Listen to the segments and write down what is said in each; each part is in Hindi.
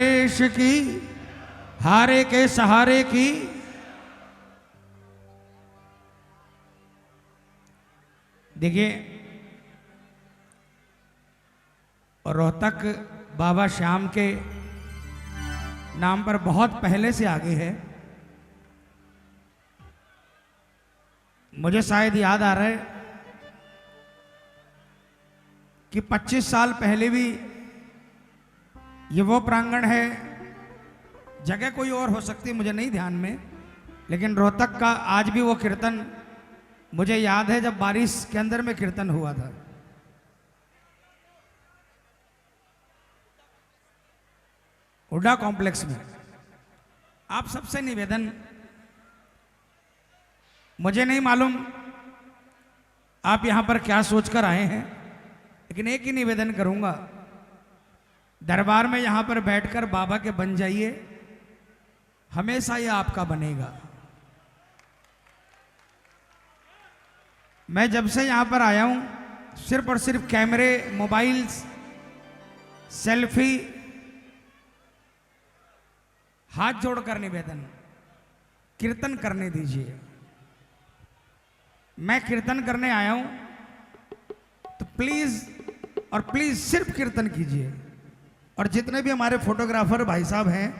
देश की हारे के सहारे की। देखिए, रोहतक बाबा श्याम के नाम पर बहुत पहले से आगे है। मुझे शायद याद आ रहा है कि 25 साल पहले भी ये वो प्रांगण है, जगह कोई और हो सकती है, मुझे नहीं ध्यान में, लेकिन रोहतक का आज भी वो कीर्तन मुझे याद है जब बारिश के अंदर में कीर्तन हुआ था। हुड्डा कॉम्प्लेक्स में। आप सबसे निवेदन, मुझे नहीं मालूम आप यहां पर क्या सोचकर आए हैं, लेकिन एक ही निवेदन करूंगा, दरबार में यहां पर बैठकर बाबा के बन जाइए, हमेशा ये आपका बनेगा। मैं जब से यहां पर आया हूं सिर्फ और सिर्फ कैमरे, मोबाइल्स, सेल्फी, हाथ जोड़कर निवेदन, कीर्तन करने दीजिए। मैं कीर्तन करने आया हूं तो प्लीज और प्लीज सिर्फ कीर्तन कीजिए। और जितने भी हमारे फोटोग्राफर भाई साहब हैं,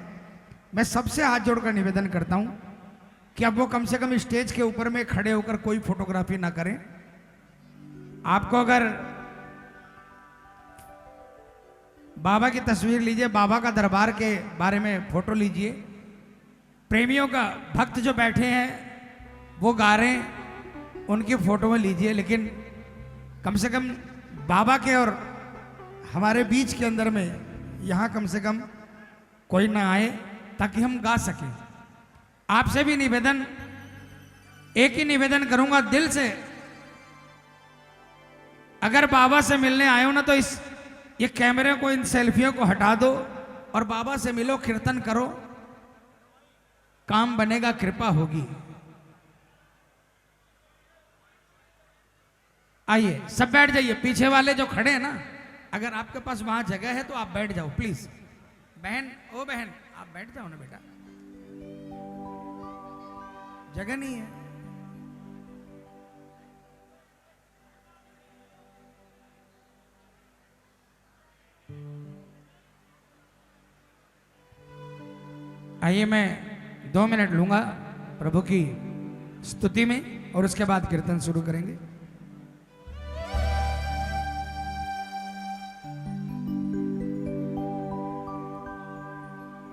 मैं सबसे हाथ जोड़कर निवेदन करता हूं कि अब वो कम से कम स्टेज के ऊपर में खड़े होकर कोई फोटोग्राफी ना करें। आपको अगर बाबा की तस्वीर लीजिए, बाबा का दरबार के बारे में फोटो लीजिए, प्रेमियों का भक्त जो बैठे हैं वो गा रहे हैं, उनकी फोटो में लीजिए, लेकिन कम से कम बाबा के और हमारे बीच के अंदर में यहाँ कम से कम कोई ना आए, ताकि हम गा सकें। आपसे भी निवेदन, एक ही निवेदन करूंगा दिल से, अगर बाबा से मिलने आए हो ना तो ये कैमरे को, इन सेल्फियों को हटा दो और बाबा से मिलो, कीर्तन करो, काम बनेगा, कृपा होगी। आइए सब बैठ जाइए, पीछे वाले जो खड़े हैं ना, अगर आपके पास वहां जगह है तो आप बैठ जाओ प्लीज। बहन, ओ बहन, आप बैठ जाओ ना बेटा, जगह नहीं है। आइए मैं 2 मिनट लूंगा प्रभु की स्तुति में और उसके बाद कीर्तन शुरू करेंगे।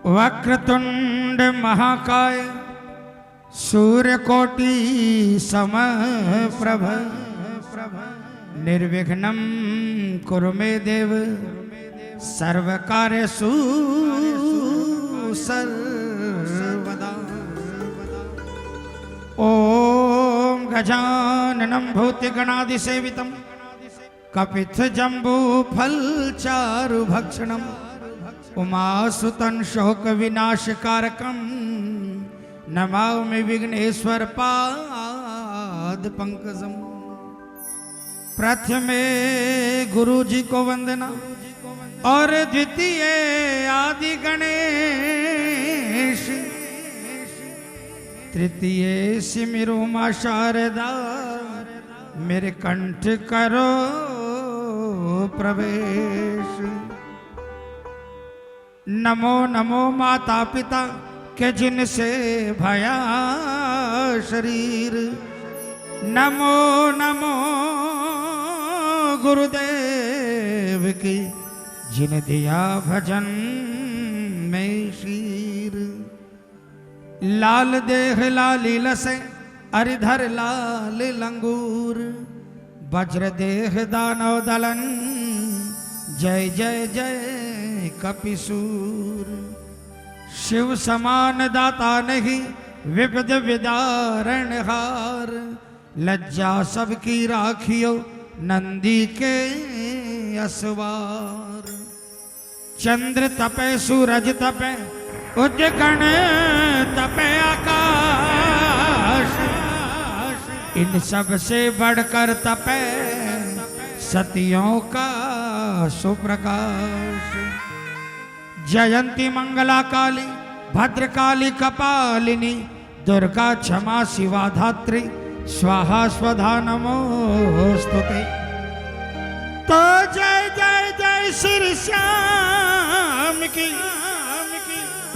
वक्रतुंड महाकाय सूर्यकोटि समप्रभ निर्विघ्नं कुरु मे देव सर्वकार्येषु सर्वदा। ओम गजाननं भूतिगणादिसेवितं कपित्थजम्बूफलचारुभक्षणं उमासुतं शोकविनाशकारकं नमामि विघ्नेश्वर पाद पंकजम। प्रथमे गुरु जी को वंदना और द्वितीय आदि गणेश, तृतीय सिमिरु मां शारदा, मेरे कंठ करो प्रवेश। नमो नमो माता पिता के जिनसे भया शरीर, नमो नमो गुरुदेव की जिन दिया भजन में शीर। लाल देह लाली लसे अरिधर लाल लंगूर, वज्र देह दानव दलन जय जय जय कपिसूर। शिव समान दाता नहीं विविध विदारण हार, लज्जा सबकी राखियो नंदी के असवार। चंद्र तपे सूरज तपे उद्गण तपे आकाश, इन सब से बढ़कर तपे सतियों का सुप्रकाश। जयंती मंगला काली भद्रकाली कपालिनी दुर्गा क्षमा शिवा धात्री स्वाहा स्वधा नमोस्तुते। तो जय जय जय श्री श्याम की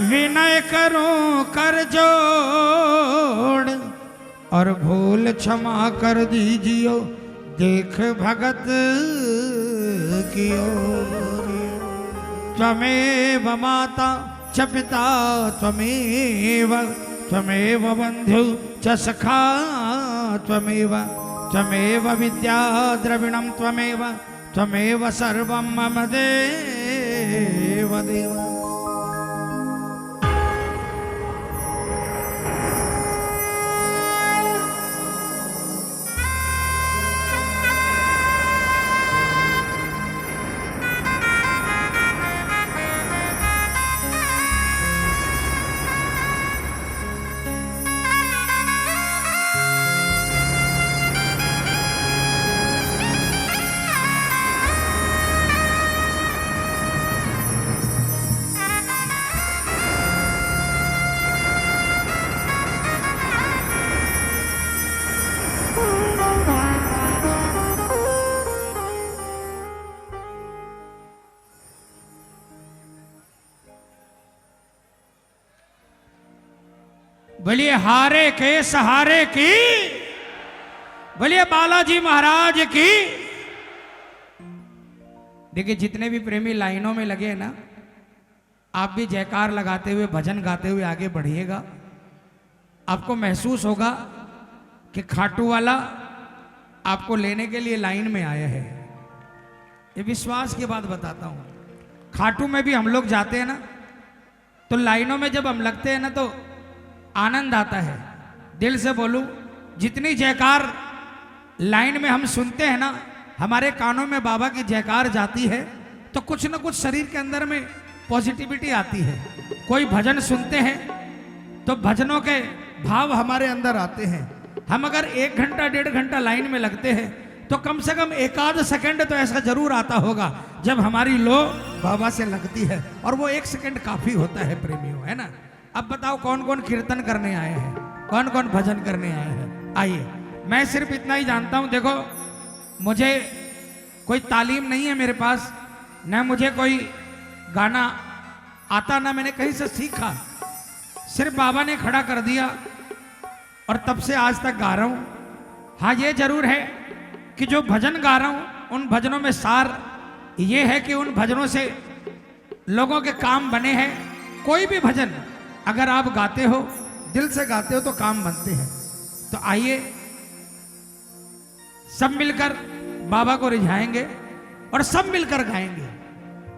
विनय करूं कर जोड़ और भूल क्षमा कर दीजियो देख भगत की ओर। त्वमेव माता च पिता त्वमेव त्वमेव बंधु च सखा त्वमेव त्वमेव विद्या द्रविणं त्वमेव त्वमेव सर्वं मम देव देव। बोलिए हारे के सहारे की, बोलिए बालाजी महाराज की। देखिए जितने भी प्रेमी लाइनों में लगे हैं ना, आप भी जयकार लगाते हुए भजन गाते हुए आगे बढ़िएगा। आपको महसूस होगा कि खाटू वाला आपको लेने के लिए लाइन में आया है। ये विश्वास की बात बताता हूं। खाटू में भी हम लोग जाते हैं ना, तो लाइनों में जब हम लगते हैं ना तो आनंद आता है। दिल से बोलूं, जितनी जयकार लाइन में हम सुनते हैं ना, हमारे कानों में बाबा की जयकार जाती है तो कुछ ना कुछ शरीर के अंदर में पॉजिटिविटी आती है। कोई भजन सुनते हैं तो भजनों के भाव हमारे अंदर आते हैं। हम अगर 1 घंटा 1.5 घंटा लाइन में लगते हैं तो कम से कम 1 सेकंड तो ऐसा जरूर आता होगा जब हमारी लो बाबा से लगती है, और वो 1 सेकंड काफी होता है प्रेमियों, है ना। अब बताओ कौन कौन कीर्तन करने आए हैं, कौन कौन भजन करने आए हैं। आइए, मैं सिर्फ इतना ही जानता हूं। देखो, मुझे कोई तालीम नहीं है मेरे पास, न मुझे कोई गाना आता, ना मैंने कहीं से सीखा। सिर्फ बाबा ने खड़ा कर दिया और तब से आज तक गा रहा हूं। हाँ, ये जरूर है कि जो भजन गा रहा हूं उन भजनों में सार ये है कि उन भजनों से लोगों के काम बने हैं। कोई भी भजन अगर आप गाते हो, दिल से गाते हो, तो काम बनते हैं। तो आइए सब मिलकर बाबा को रिझाएंगे और सब मिलकर गाएंगे।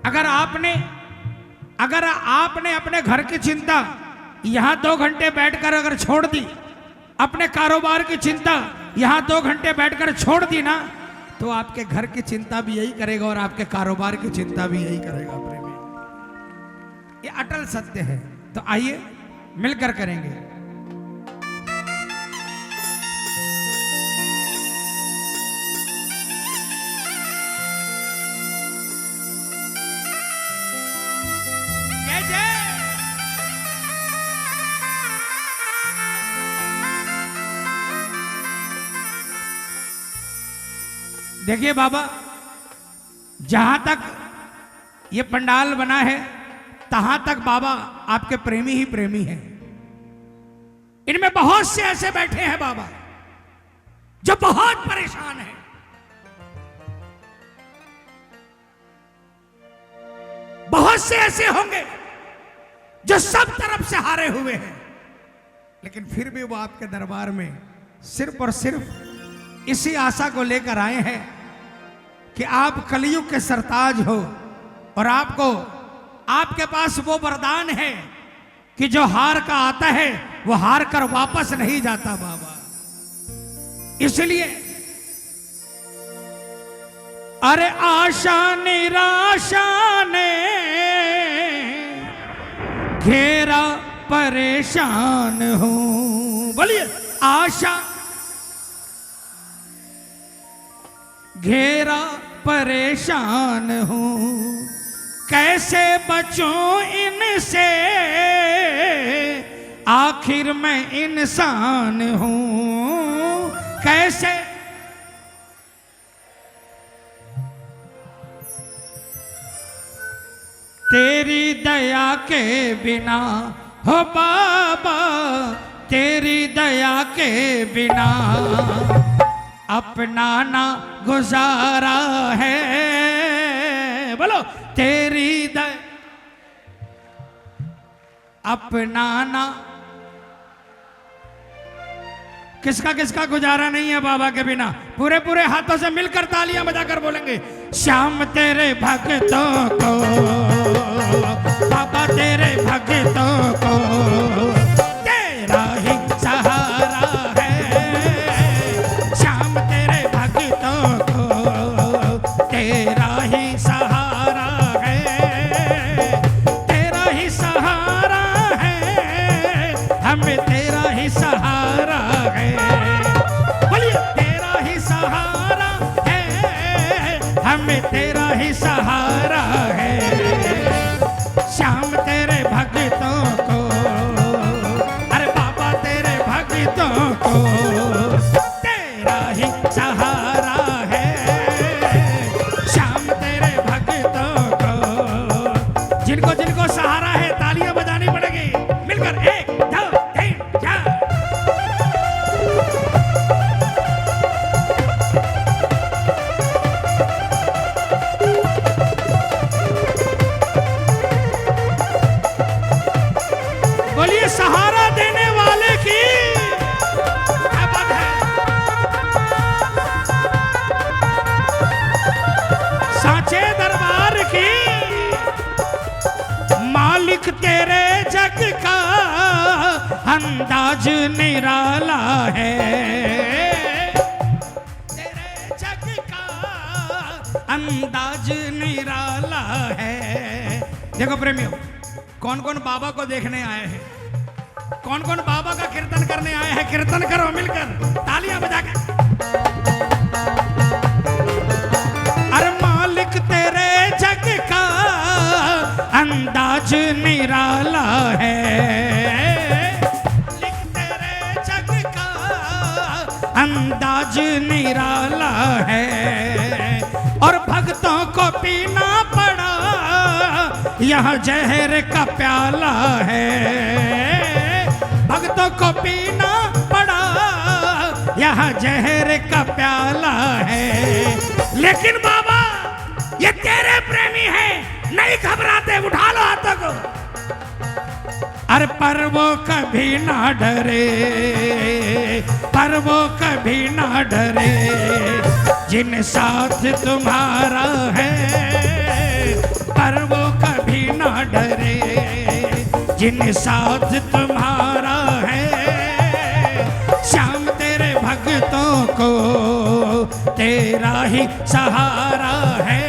अगर आपने अपने घर की चिंता यहां 2 घंटे बैठकर अगर छोड़ दी, अपने कारोबार की चिंता यहां 2 घंटे बैठकर छोड़ दी ना, तो आपके घर की चिंता भी यही करेगा और आपके कारोबार की चिंता भी यही करेगा प्रेमी। ये अटल सत्य है। तो आइए मिलकर करेंगे। जय जय। देखिए बाबा, जहां तक ये पंडाल बना है तहां तक बाबा आपके प्रेमी ही प्रेमी हैं। इनमें बहुत से ऐसे बैठे हैं बाबा जो बहुत परेशान हैं। बहुत से ऐसे होंगे जो सब तरफ से हारे हुए हैं, लेकिन फिर भी वो आपके दरबार में सिर्फ और सिर्फ इसी आशा को लेकर आए हैं कि आप कलयुग के सरताज हो और आपके पास वो वरदान है कि जो हार का आता है वो हार कर वापस नहीं जाता बाबा। इसलिए अरे आशा निराशा ने घेरा परेशान हूं। बोलिए, आशा घेरा परेशान हूं, कैसे बचूं इनसे, आखिर मैं इंसान हूं। कैसे तेरी दया के बिना हो बाबा, तेरी दया के बिना अपना ना गुजारा है। बोलो तेरी दया अपना ना, किसका किसका गुजारा नहीं है बाबा के बिना। पूरे पूरे हाथों से मिलकर तालियां बजाकर बोलेंगे, श्याम तेरे भक्तों को, बाबा तेरे भक्तों को तेरा ही सहारा है। श्याम तेरे भक्तों को तेरा ही सहारा है, तेरा ही सहारा है, हमें तेरा ही सहारा है। बोलिए तेरा ही सहारा है, हमें तेरा ही सहारा है। श्याम तेरे भक्तों को, अरे बाबा तेरे भक्तों को तेरा ही सहारा है। श्याम तेरे भक्तों को, जिनको जिनको सहारा है तालियां बजानी पड़ेगी मिलकर। 1 2 3 4। बोलिए सहारा देने वाले की क्या बात है। साचे दरबार की, मालिक तेरे जग का अंदाज निराला है। तेरे जग का अंदाज निराला है। देखो प्रेमियों, कौन कौन बाबा को देखने आए हैं, कौन कौन बाबा का कीर्तन करने आए हैं। कीर्तन करो मिलकर तालियां बजाकर। अरे मालिक तेरे जग का अंदाज निराला है। मालिक तेरे जग का अंदाज निराला है, और भक्तों को पीना पड़ा यह जहर का प्याला है। भक्तों को पीना पड़ा यह जहर का प्याला है। लेकिन बाबा ये तेरे प्रेमी हैं, नहीं घबराते, उठा लो हाथों को। अरे पर वो कभी ना डरे, पर वो कभी ना डरे, जिन साथ तुम्हारा है। पर वो कभी ना डरे, जिन साथ तुम्हारा है। श्याम तेरे भक्तों को तेरा ही सहारा है।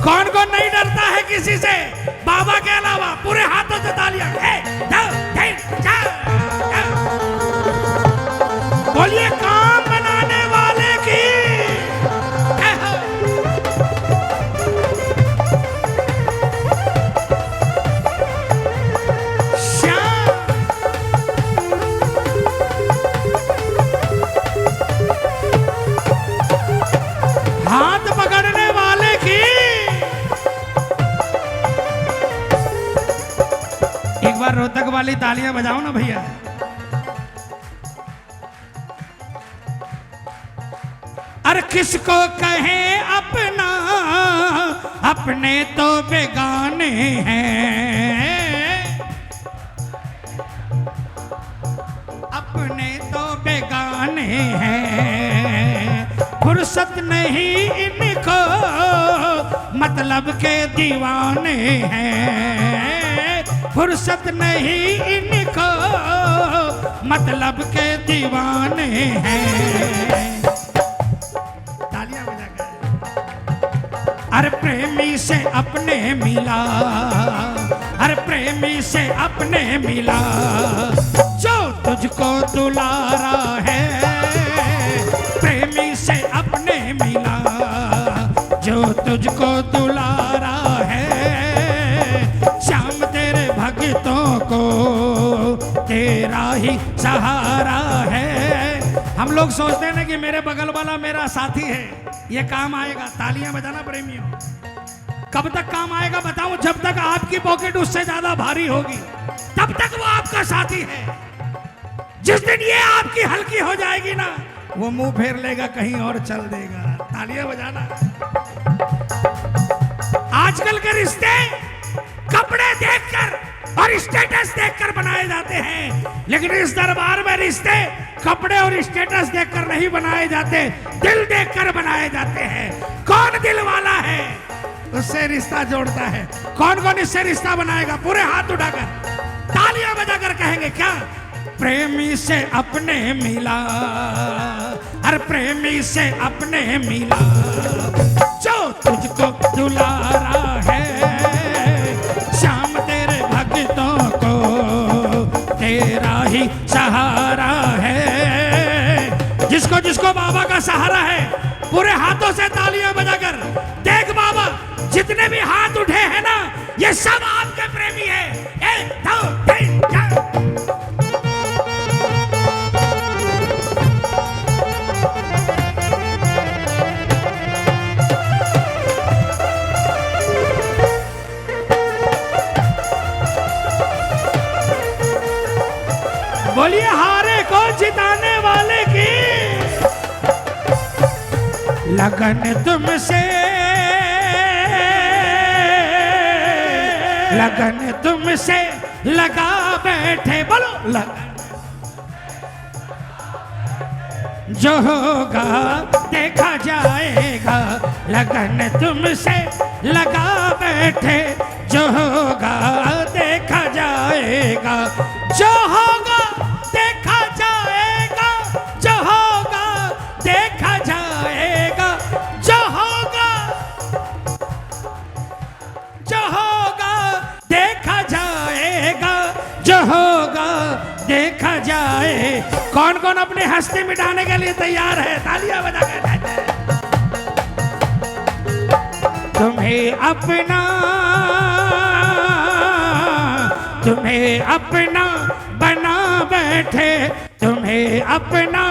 कौन कौन नहीं डरता है किसी से बाबा के अलावा? पूरे हाथों से तालियां। 1 2 3 4। बोलिए काम बनाने वाले की। हाथ पकड़ने वाले की। एक बार रोहतक वाली तालियां बजाओ ना भैया। अरे किसको कहें अपना, अपने तो बेगाने हैं। अपने तो बेगाने हैं, फुर्सत नहीं इनको, मतलब के दीवाने हैं। फुर्सत नहीं इनको, मतलब के दीवाने हैं। तालियां बजाकर। अरे प्रेमी से अपने मिला, अरे प्रेमी से अपने मिला, जो तुझको दुलारा है। प्रेमी से अपने मिला, जो तुझको दुलारा है। ही सहारा है। हम लोग सोचते हैं ना कि मेरे बगल वाला मेरा साथी है, ये काम आएगा। तालियां बजाना प्रेमियों। कब तक काम आएगा बताऊं? जब तक आपकी पॉकेट उससे ज्यादा भारी होगी तब तक वो आपका साथी है। जिस दिन ये आपकी हल्की हो जाएगी ना, वो मुंह फेर लेगा, कहीं और चल देगा। तालियां बजाना। आजकल के रिश्ते कपड़े देखकर और स्टेटस देखकर बनाए जाते हैं, लेकिन इस दरबार में रिश्ते कपड़े और स्टेटस देखकर नहीं बनाए जाते, दिल देखकर बनाए जाते हैं। कौन दिल वाला है उससे रिश्ता जोड़ता है। कौन कौन इससे रिश्ता बनाएगा? पूरे हाथ उठाकर तालियां बजाकर कहेंगे क्या? प्रेमी से अपने मिला, हर प्रेमी से अपने मिला, जो तुझको दुलारा है, श्याम तेरे भक्तों को तेरा ही सहारा है। जिसको जिसको बाबा का सहारा है पूरे हाथों से तालियां बजाकर देख बाबा, जितने भी हाथ उठे हैं ना, ये सब आपके प्रेमी हैं। 1 2 3 4। बोलिए हारे को जिताने वाले की लगन तुमसे, लगन तुमसे लगा बैठे। बोलो लगन जो होगा देखा जाएगा, लगन तुमसे लगा बैठे, जो होगा देखा जाएगा, जो होगा देखा जाएगा, जो होगा देखा जाएगा, जो होगा, जो होगा देखा जाएगा, जो होगा देखा जाए। कौन कौन अपनी हस्ती मिटाने के लिए तैयार है? तालियां बजाकर। तुम्हें अपना, तुम्हें अपना बना बैठे, तुम्हें अपना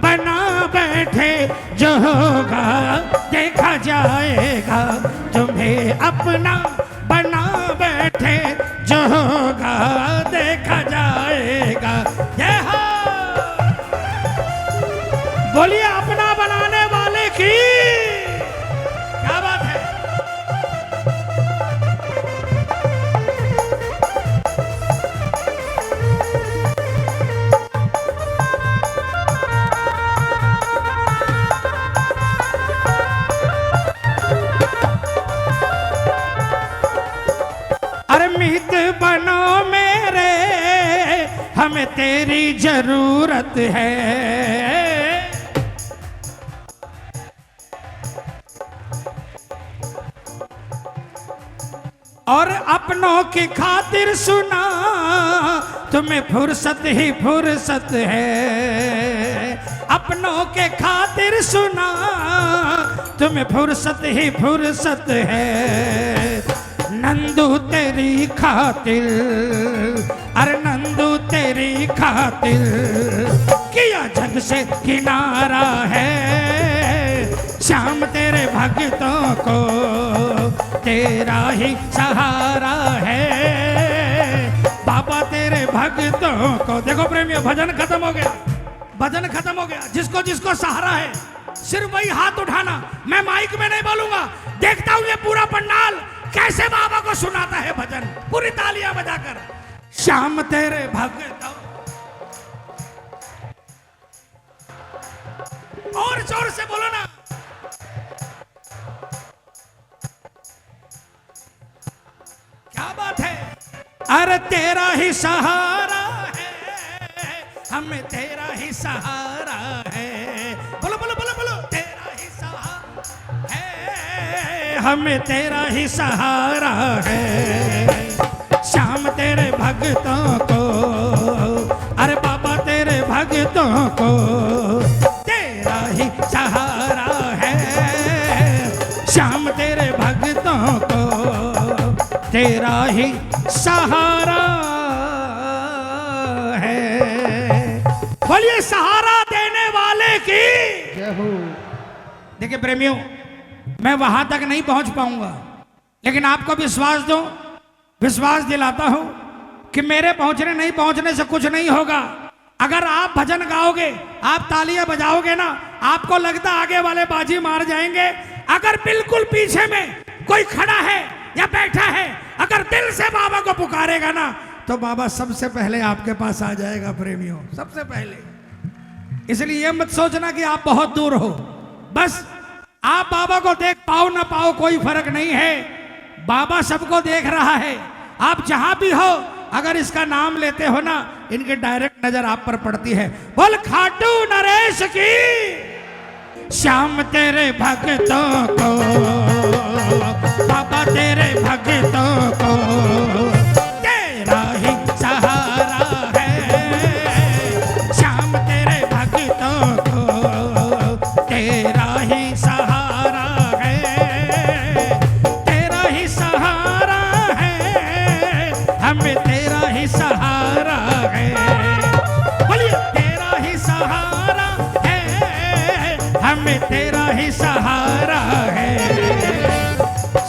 बना बैठे, जो होगा देखा जाएगा, तुम्हें अपना बना बैठे, जो होगा देखा जाएगा। जय हो। बोलिए अपना बनाने वाले की। क्या बात है? मित बनो मेरे, हमें तेरी जरूरत है। और अपनों की खातिर सुना, तुम्हें फुर्सत ही फुर्सत है। अपनों के खातिर सुना, तुम्हें फुर्सत ही फुर्सत है। नंदू तेरी खातिर, अरे नंदू तेरी खातिर, किया जग से किनारा है। श्याम तेरे भक्तों को तेरा ही सहारा है। बाबा तेरे भक्तों को। देखो प्रेमियों, भजन खत्म हो गया, भजन खत्म हो गया। जिसको जिसको सहारा है सिर्फ वही हाथ उठाना। मैं माइक में नहीं बोलूंगा, देखता हूं ये पूरा पंडाल कैसे बाबा को सुनाता है भजन, पूरी तालियां बजाकर। श्याम तेरे भक्तों, और जोर से बोलो ना। क्या बात है? अरे तेरा ही सहारा है, हमें तेरा ही सहारा है। बोलो बोलो बोलो बोलो। तेरा ही सहारा है, हमें तेरा ही सहारा है। श्याम तेरे भक्तों को, अरे बाबा तेरे भक्तों को तेरा ही सहारा है। श्याम तेरे भक्तों को तेरा ही सहारा है। प्रभु। देखिए प्रेमियों, मैं वहां तक नहीं पहुंच पाऊंगा, लेकिन आपको विश्वास दिलाता हूं कि मेरे नहीं पहुंचने से कुछ नहीं होगा। अगर आप भजन गाओगे, आप तालियां बजाओगे ना, आपको लगता आगे वाले बाजी मार जाएंगे। अगर बिल्कुल पीछे में कोई खड़ा है या बैठा है, अगर दिल से बाबा को पुकारेगा ना, तो बाबा सबसे पहले आपके पास आ जाएगा प्रेमियों, सबसे पहले। इसलिए ये मत सोचना कि आप बहुत दूर हो, बस आप बाबा को देख पाओ ना पाओ कोई फर्क नहीं है, बाबा सबको देख रहा है। आप जहां भी हो, अगर इसका नाम लेते हो ना, इनकी डायरेक्ट नजर आप पर पड़ती है। बोल खाटू नरेश की, श्याम तेरे भक्तों को, बाबा तेरे भक्तों को तेरा ही सहारा है। श्याम तेरे भक्तों को तेरा ही सहारा है, तेरा ही सहारा है, हमें तेरा ही सहारा है। बोलिए तेरा ही सहारा है, हमें तेरा ही सहारा है।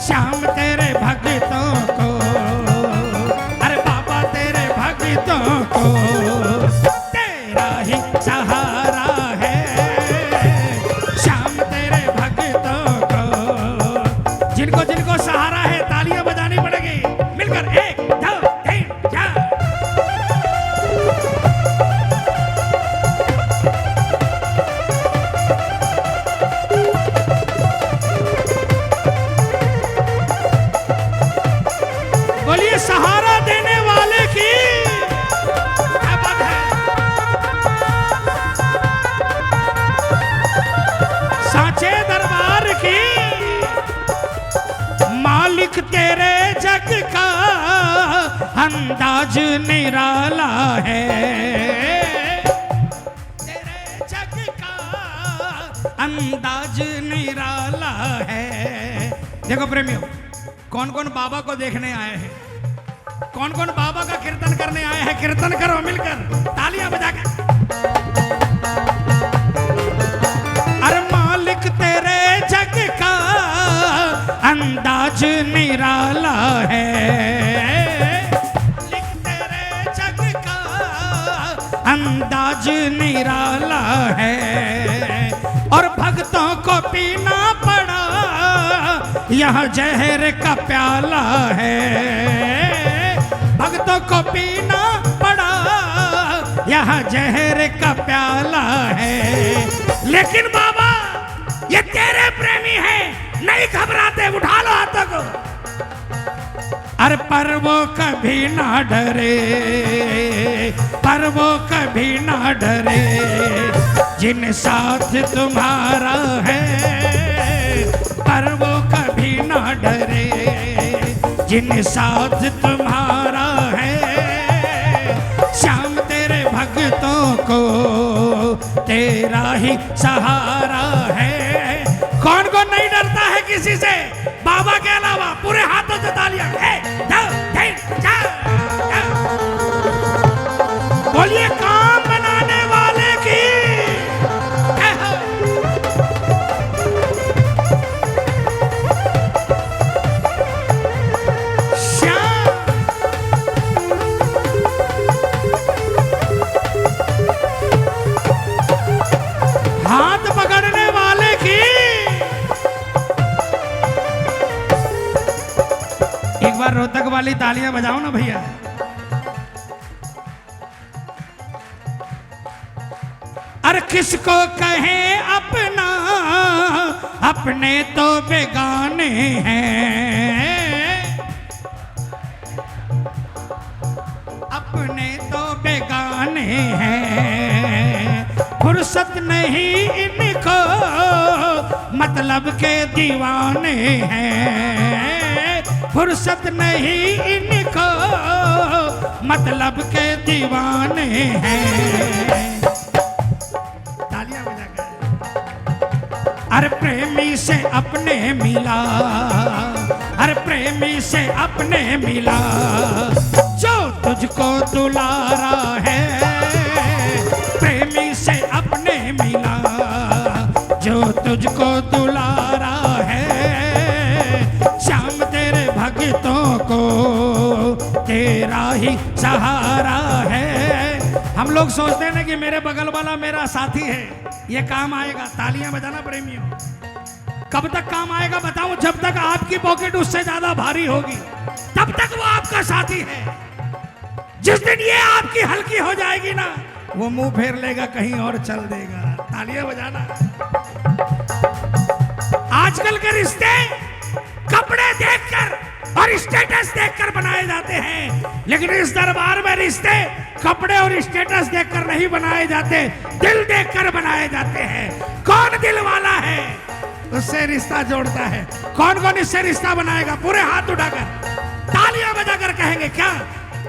श्याम तेरे भक्तों को, अरे बाबा तेरे भक्तों को तेरा ही सहारा है। श्याम तेरे भक्तों को, जिनको जिनको सहारा है तालियां बजानी पड़ेगी मिलकर। 1 2 3 4। बोलिए सहारा देने वाले की क्या बात है। साचे दरबार की, मालिक तेरे जग का अंदाज निराला है। तेरे जग का अंदाज निराला है। देखो प्रेमियों, कौन कौन बाबा को देखने आए हैं, कौन कौन बाबा का कीर्तन करने आए हैं, कीर्तन करो मिलकर तालियां बजाकर। अरे मालिक तेरे जग का अंदाज निराला है। मालिक तेरे जग का अंदाज निराला है, और भक्तों को पीना पड़ा यह जहर का प्याला है। भक्तों को पीना पड़ा यह जहर का प्याला है। लेकिन बाबा ये तेरे प्रेमी हैं, नहीं घबराते, उठा लो हाथों को। अरे पर वो कभी ना डरे, पर वो कभी ना डरे, जिन साथ तुम्हारा है। पर वो कभी ना डरे, जिन साथ तुम्हारा है। श्याम तेरे भक्तों को तेरा ही सहारा है। कौन कौन नहीं डरता है किसी से बाबा के अलावा? पूरे हाथों से तालियां। 1 2 3 4। बोलिए काम बनाने वाले की। हाथ पकड़ने वाले की। एक बार रोहतक वाली तालियां बजाओ ना भैया। अरे किसको कहें अपना, अपने तो बेगाने हैं। अपने तो बेगाने हैं, फुर्सत नहीं इनको, मतलब के दीवाने हैं। फुर्सत नहीं इनको, मतलब के दीवाने हैं। तालियां बजाकर। अरे प्रेमी से अपने मिला, अरे प्रेमी से अपने मिला, जो तुझको दुलारा है। प्रेमी से अपने मिला, तुझको दुलारा है, श्याम तेरे भक्तों को तेरा ही सहारा है। हम लोग सोचते हैं ना कि मेरे बगल वाला मेरा साथी है, ये काम आएगा। तालियां बजाना प्रेमियों। कब तक काम आएगा बताऊं? जब तक आपकी पॉकेट उससे ज्यादा भारी होगी तब तक वो आपका साथी है। जिस दिन ये आपकी हल्की हो जाएगी ना, वो मुंह फेर लेगा, कहीं और चल देगा। तालियां बजाना। आजकल के रिश्ते कपड़े देखकर और स्टेटस देखकर बनाए जाते हैं, लेकिन इस दरबार में रिश्ते कपड़े और स्टेटस देखकर नहीं बनाए जाते, दिल देखकर बनाए जाते हैं। कौन दिल वाला है उससे रिश्ता जोड़ता है। कौन कौन इससे रिश्ता बनाएगा? पूरे हाथ उठाकर तालियां बजाकर कहेंगे क्या?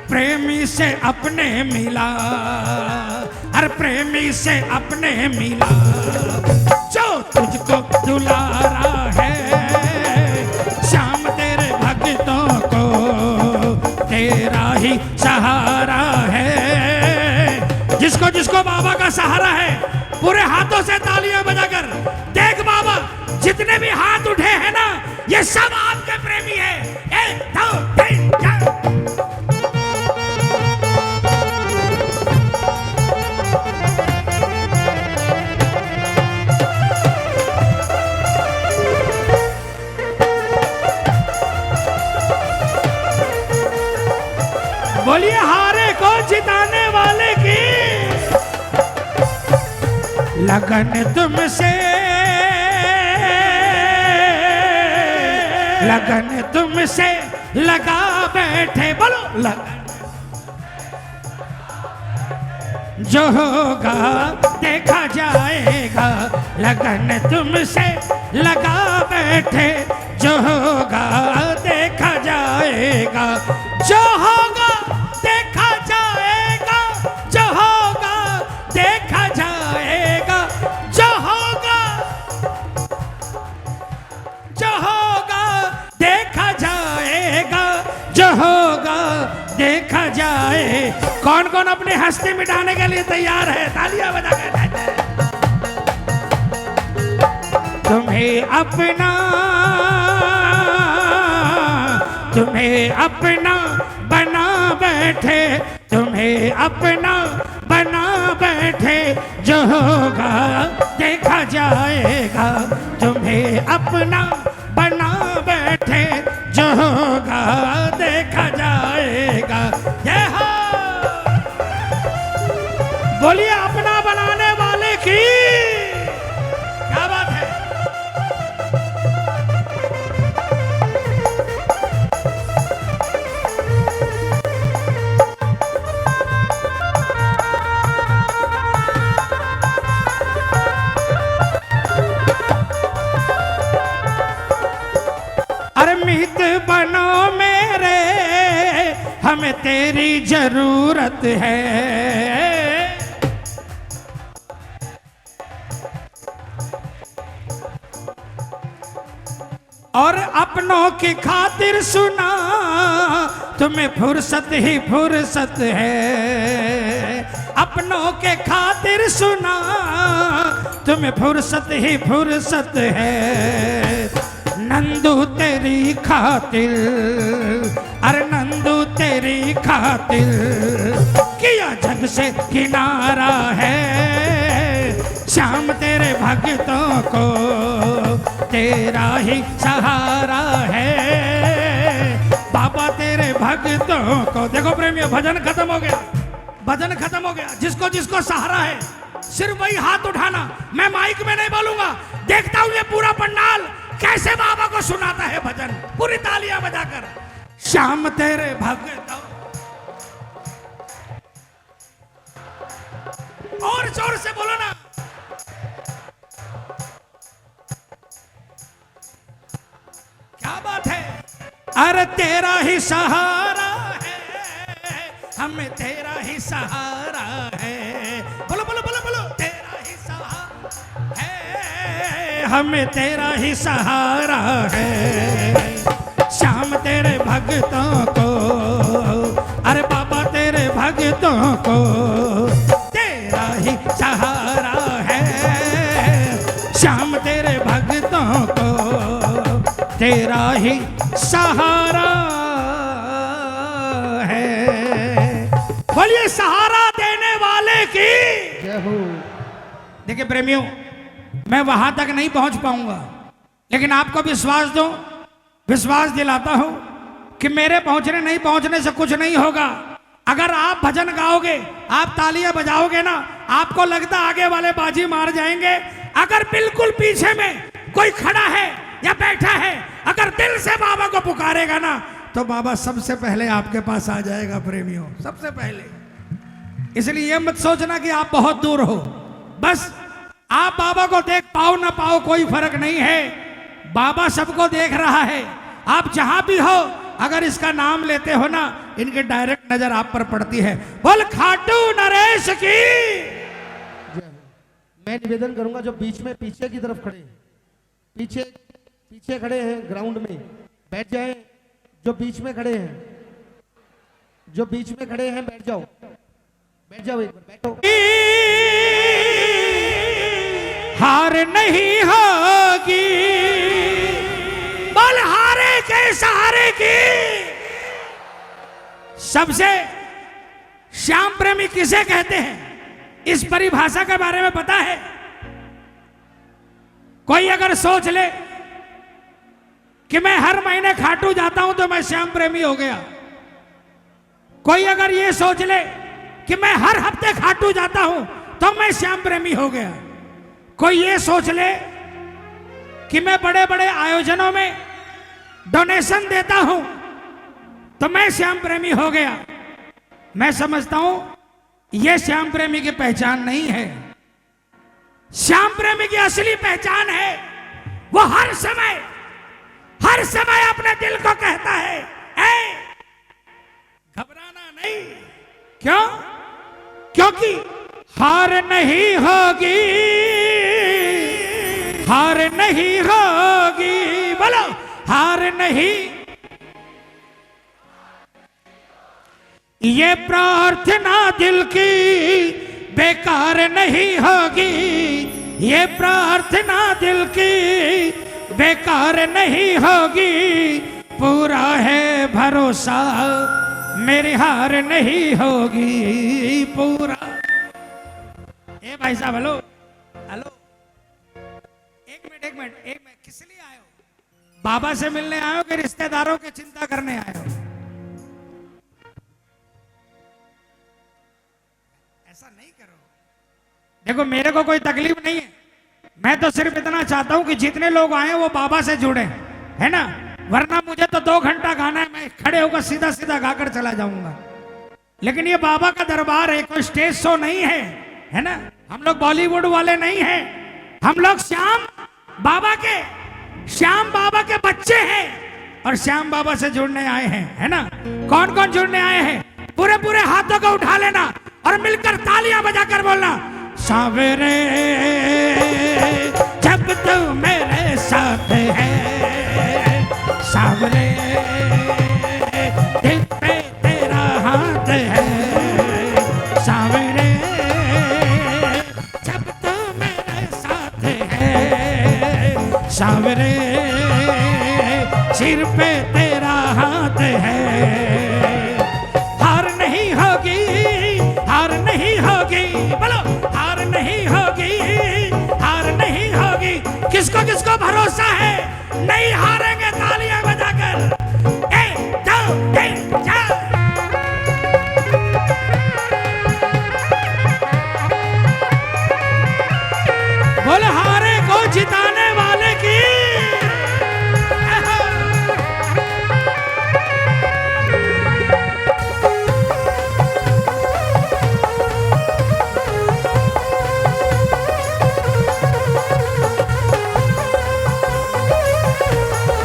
प्रेमी से अपने मिला, हर प्रेमी से अपने मिला, जो तुझको दुलारा है, श्याम तेरे भक्तों को तेरा ही सहारा है। जिसको जिसको बाबा का सहारा है पूरे हाथों से तालियां बजाकर देख बाबा, जितने भी हाथ उठे हैं ना, ये सब आपके प्रेमी है। 1 2 3 4। बोलिए हारे को जिताने वाले की लगन तुमसे, लगन तुमसे लगा बैठे। बोलो लगन जो होगा देखा जाएगा, लगन तुमसे लगा बैठे, जो होगा देखा जाएगा, जो होगा देखा जाएगा, जो होगा देखा जाएगा, जो होगा, जो होगा देखा जाएगा, जो होगा देखा जाए। कौन कौन अपनी हस्ती मिटाने के लिए तैयार है? तालियां बजाकर। तुम्हें अपना, तुम्हें अपना बना बैठे, तुम्हें अपना बना बैठे, जो होगा देखा जाएगा, तुम्हें अपना बना बैठे, जो होगा देखा जाएगा। ये हो बोलिए अपना बनाने वाले की क्या बात है। मीत बनो मेरे, हमें तेरी जरूरत है। और अपनों की खातिर सुना, तुम्हें फुर्सत ही फुर्सत है। अपनों के खातिर सुना, तुम्हें फुर्सत ही फुर्सत है। नंदू तेरी खातिर, अरे नंदू तेरी खातिर, किया जग से किनारा है। श्याम तेरे भक्तों को तेरा ही सहारा है। बाबा तेरे भक्तों को। देखो प्रेमियों, भजन खत्म हो गया, भजन खत्म हो गया। जिसको जिसको सहारा है सिर्फ वही हाथ उठाना। मैं माइक में नहीं बोलूंगा, देखता हूं ये पूरा पंडाल कैसे बाबा को सुनाता है भजन, पूरी तालियां बजाकर। श्याम तेरे भक्तों, और जोर से बोलो ना। क्या बात है। अरे तेरा ही सहारा है, हमें तेरा ही सहारा है। बोलो बोलो बोलो बोलो। तेरा ही सहारा है, हमें तेरा ही सहारा है। श्याम तेरे भक्तों को, अरे बाबा तेरे भक्तों को तेरा ही सहारा है। श्याम तेरे तेरा ही सहारा है। बोलिए सहारा देने वाले की जय हो। देखिए प्रेमियों, मैं वहां तक नहीं पहुंच पाऊंगा, लेकिन आपको विश्वास दिलाता हूं कि मेरे पहुंचने से कुछ नहीं होगा। अगर आप भजन गाओगे, आप तालियां बजाओगे ना, आपको लगता आगे वाले बाजी मार जाएंगे। अगर बिल्कुल पीछे में कोई खड़ा है या बैठा है, अगर दिल से बाबा को पुकारेगा ना, तो बाबा सबसे पहले आपके पास आ जाएगा प्रेमियों, सबसे पहले। इसलिए ये मत सोचना कि आप बहुत दूर हो, बस आप बाबा को देख पाओ ना पाओ कोई फर्क नहीं है, बाबा सबको देख रहा है। आप जहां भी हो, अगर इसका नाम लेते हो ना, इनकी डायरेक्ट नजर आप पर पड़ती है। बोल खाटू नरेश की। मैं निवेदन करूंगा जो बीच में पीछे की तरफ खड़े हैं, पीछे खड़े हैं ग्राउंड में, बैठ जाए। जो बीच में खड़े हैं बैठ जाओ एक बार बैठो। हार नहीं होगी, बोल हारे के सहारे की। सबसे श्याम प्रेमी किसे कहते हैं, इस परिभाषा के बारे में पता है? कोई अगर सोच ले कि मैं हर महीने खाटू जाता हूं तो मैं श्याम प्रेमी हो गया, कोई अगर ये सोच ले कि मैं हर हफ्ते खाटू जाता हूं तो मैं श्याम प्रेमी हो गया, कोई ये सोच ले कि मैं बड़े बड़े आयोजनों में डोनेशन देता हूं तो मैं श्याम प्रेमी हो गया, मैं समझता हूं यह श्याम प्रेमी की पहचान नहीं है। श्याम प्रेमी की असली पहचान है, वो हर समय अपने दिल को कहता है, घबराना नहीं। क्यों? क्योंकि हार नहीं होगी, बोलो हार नहीं। ये प्रार्थना दिल की बेकार नहीं होगी, ये प्रार्थना दिल की बेकार नहीं होगी, पूरा है भरोसा मेरी हार नहीं होगी पूरा। ए भाई साहब, हेलो हेलो, एक मिनट, किस लिए आए हो? बाबा से मिलने आए हो कि रिश्तेदारों की चिंता करने आए हो? ऐसा नहीं करो। देखो मेरे को कोई तकलीफ नहीं है, मैं तो सिर्फ इतना चाहता हूं कि जितने लोग आए वो बाबा से जुड़े, है ना? वरना मुझे तो 2 घंटा गाना है, मैं खड़े होकर सीधा गाकर चला जाऊंगा। लेकिन ये बाबा का दरबार है, कोई स्टेज शो नहीं है ना? हम लोग बॉलीवुड वाले नहीं हैं, हम लोग श्याम बाबा के बच्चे हैं और श्याम बाबा से जुड़ने आए हैं, है ना? कौन कौन जुड़ने आए हैं? पूरे हाथों को उठा लेना और मिलकर तालियां बजाकर बोलना, सावरे जब तू मेरे साथ है, सावरे दिल पे तेरा हाथ है, सावरे जब तू मेरे साथ है, सावरे सिर पे तेरा हाथ है। हार नहीं होगी, बोलो हार नहीं होगी। किसको भरोसा है नहीं हारेंगे? तालियां बजाकर 1 2 3 4। बोले हारे को जिताने वाले की।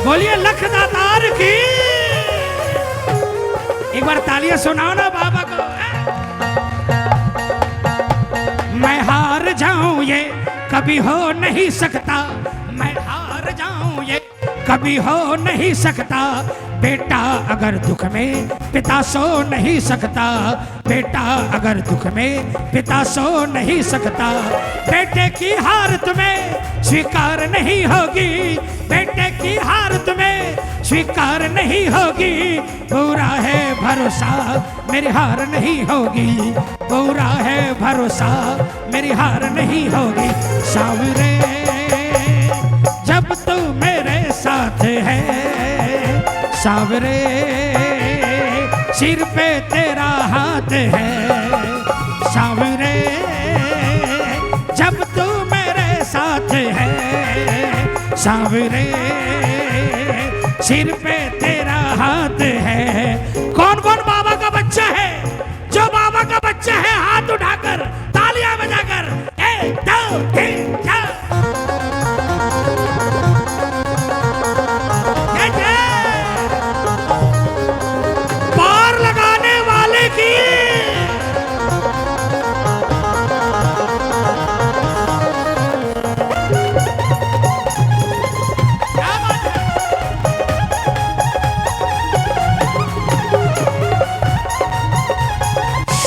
बोलिए लखदातार की। एक बार तालियां सुनाओ ना बाबा को। मैं हार जाऊं ये कभी हो नहीं सकता, मैं हार जाऊं ये कभी हो नहीं सकता, बेटा अगर दुख में पिता सो नहीं सकता, बेटा अगर दुख में पिता सो नहीं सकता, बेटे की हार तुम्हें स्वीकार नहीं होगी, बेटे की हार तुम्हें स्वीकार नहीं होगी, पूरा है भरोसा मेरी हार नहीं होगी, पूरा है भरोसा मेरी हार नहीं होगी। सावरे जब तू मेरे साथ है, सावरे सिर पे तेरा हाथ है, सावरे जब तू मेरे साथ है, सावरे सिर पे तेरा हाथ है। कौन कौन बाबा का बच्चा है? जो बाबा का बच्चा है हाथ उठाकर तालियां बजाकर 1 2 3 4 पार लगाने वाले की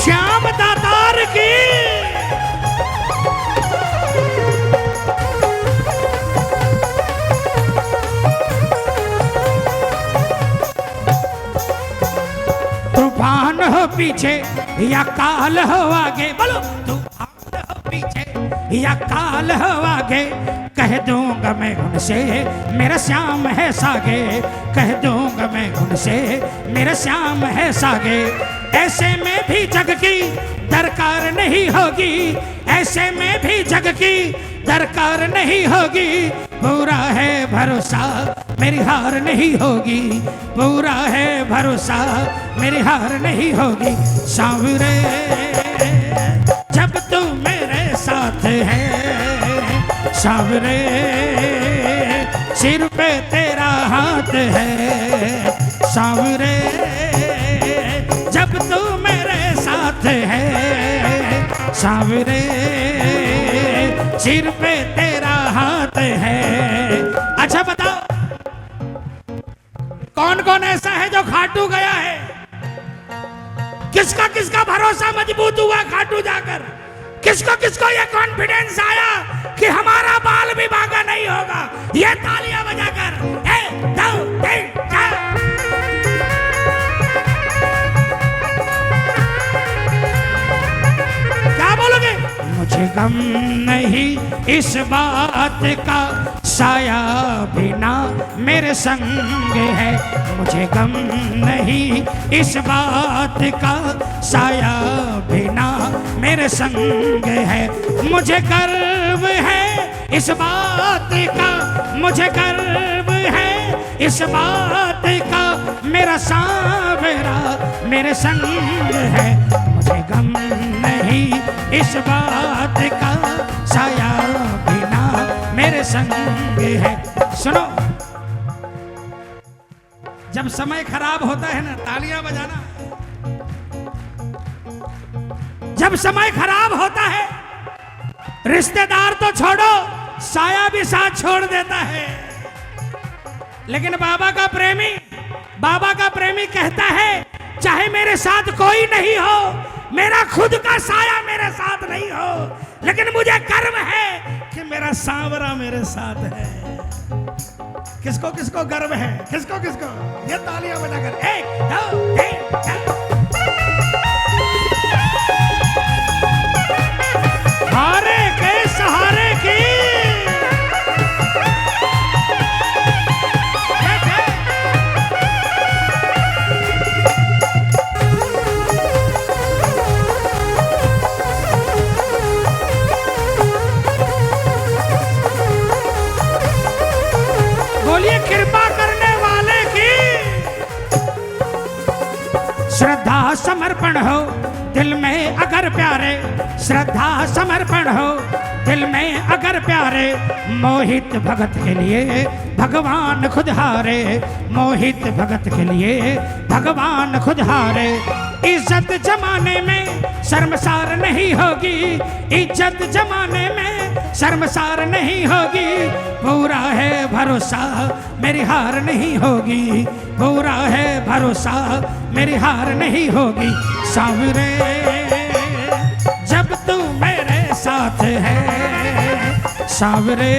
श्याम दातार की तूफान हो पीछे या काल हो आगे, बोलो तूफान हो पीछे या काल हो आगे, कह दूंगा मैं उनसे मेरा श्याम है सागे, कह दूंगा मैं उनसे मेरा श्याम है सागे। ऐसे में भी जग की दरकार नहीं होगी, ऐसे में भी जग की दरकार नहीं होगी, पूरा है भरोसा मेरी हार नहीं होगी, पूरा है भरोसा मेरी हार नहीं होगी। सावरे जब तू मेरे साथ है, सावरे सिर पे तेरा हाथ है, सावरे जब तू मेरे साथ है, सावरे सिर पे तेरा हाथ है। अच्छा बताओ कौन कौन ऐसा है जो खाटू गया है? किसका किसका भरोसा मजबूत हुआ खाटू जाकर? किसको किसको ये कॉन्फिडेंस आया कि हमारा बाल भी भागा नहीं होगा? ये तालियां बजाकर 1 2 3 4 क्या बोलोगे? मुझे गम नहीं इस बात का, साया बिना मेरे संग है, मुझे गम नहीं इस बात का, साया बिना मेरे संग है। मुझे गर्व है इस बात का, मुझे गर्व है इस बात का, मेरा सावरा मेरे संग है, मुझे गम नहीं इस बात का, साया बिना मेरे संग है। सुनो, जब समय खराब होता है ना, तालियां बजाना। जब समय खराब होता है, रिश्तेदार तो छोड़ो, साया भी साथ छोड़ देता है। लेकिन बाबा का प्रेमी कहता है चाहे मेरे साथ कोई नहीं हो, मेरा खुद का साया मेरे साथ नहीं हो, लेकिन मुझे गर्व है कि मेरा सांवरा मेरे साथ है। किसको किसको गर्व है? किसको किसको? ये तालियां बजाकर 1 2 3 4 हारे के सहारे की बोलिए कृपा करने वाले की। श्रद्धा समर्पण हो दिल में अगर प्यारे, श्रद्धा समर्पण हो दिल में अगर प्यारे, मोहित भगत के लिए भगवान खुद हारे, मोहित भगत के लिए भगवान खुद हारे। इज्जत जमाने में शर्मसार नहीं होगी, इज्जत जमाने में शर्मसार नहीं होगी, पूरा है भरोसा मेरी हार नहीं होगी, पूरा है भरोसा मेरी हार नहीं होगी। सावरे जब तू मेरे साथ है, सावरे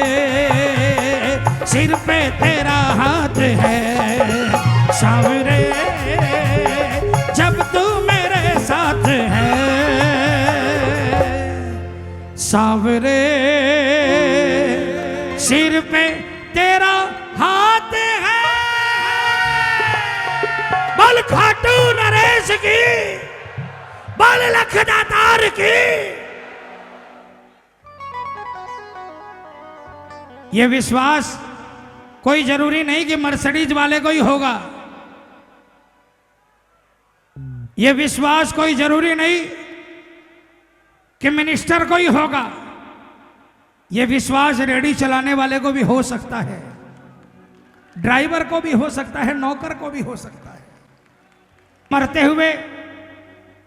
सिर पे तेरा हाथ है, सावरे सिर पे तेरा हाथ है, बोल खाटू नरेश की, बोल लखदातार की। ये विश्वास कोई जरूरी नहीं कि मर्सिडीज वाले को ही होगा, ये विश्वास कोई जरूरी नहीं कि मिनिस्टर को ही होगा, ये विश्वास रेडी चलाने वाले को भी हो सकता है, ड्राइवर को भी हो सकता है, नौकर को भी हो सकता है। मरते हुए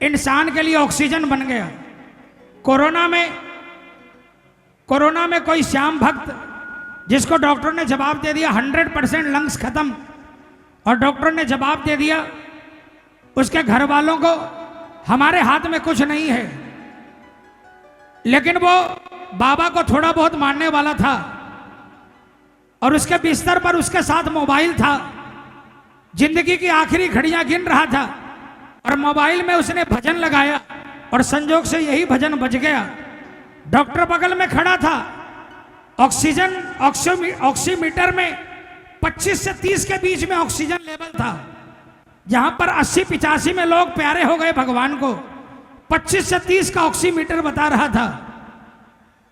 इंसान के लिए ऑक्सीजन बन गया। कोरोना में कोई श्याम भक्त जिसको डॉक्टर ने जवाब दे दिया 100% लंग्स खत्म, और डॉक्टर ने जवाब दे दिया उसके घर वालों को हमारे हाथ में कुछ नहीं है, लेकिन वो बाबा को थोड़ा बहुत मानने वाला था और उसके बिस्तर पर उसके साथ मोबाइल था, जिंदगी की आखिरी घड़ियां गिन रहा था और मोबाइल में उसने भजन लगाया और संजोग से यही भजन बज गया। डॉक्टर बगल में खड़ा था, ऑक्सीमीटर में 25 से 30 के बीच में ऑक्सीजन लेवल था, जहां पर 80-85 में लोग प्यारे हो गए भगवान को, 25 से 30 का ऑक्सीमीटर बता रहा था।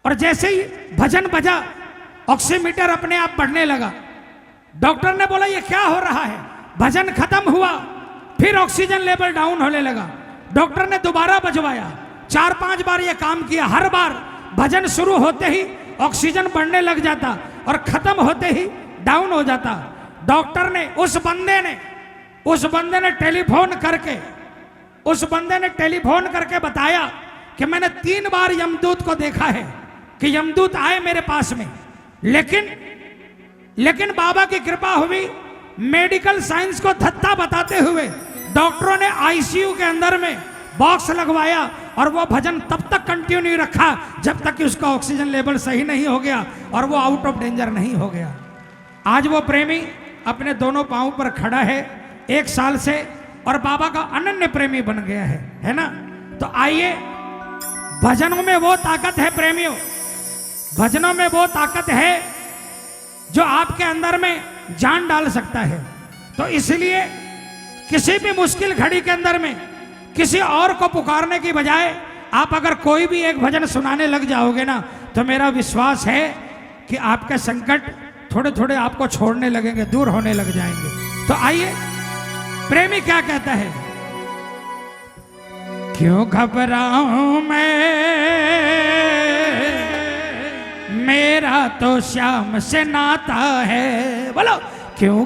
और जैसे ही भजन बजा ऑक्सीमीटर अपने आप बढ़ने लगा। डॉक्टर ने बोला ये क्या हो रहा है, भजन खत्म हुआ फिर ऑक्सीजन लेवल डाउन होने लगा। डॉक्टर ने दोबारा बजवाया, 4-5 बार ये काम किया, हर बार भजन शुरू होते ही ऑक्सीजन बढ़ने लग जाता और खत्म होते ही डाउन हो जाता। डॉक्टर ने उस बंदे ने टेलीफोन करके बताया कि मैंने 3 बार यमदूत को देखा है कि यमदूत आए मेरे पास में, लेकिन बाबा की कृपा हुई, मेडिकल साइंस को धत्ता बताते हुए डॉक्टरों ने आईसीयू के अंदर में बॉक्स लगवाया और वो भजन तब तक कंटिन्यू रखा जब तक कि उसका ऑक्सीजन लेवल सही नहीं हो गया और वो आउट ऑफ डेंजर नहीं हो गया। आज वो प्रेमी अपने दोनों पांव पर खड़ा है 1 साल से और बाबा का अनन्य प्रेमी बन गया है ना। तो आइए, भजनों में वो ताकत है प्रेमियों, भजनों में वो ताकत है जो आपके अंदर में जान डाल सकता है। तो इसलिए किसी भी मुश्किल घड़ी के अंदर में किसी और को पुकारने की बजाय आप अगर कोई भी एक भजन सुनाने लग जाओगे ना, तो मेरा विश्वास है कि आपके संकट थोड़े थोड़े आपको छोड़ने लगेंगे, दूर होने लग जाएंगे। तो आइए, प्रेमी क्या कहता है, क्यों घबराऊं मैं, मेरा तो श्याम से नाता है, बोलो क्यों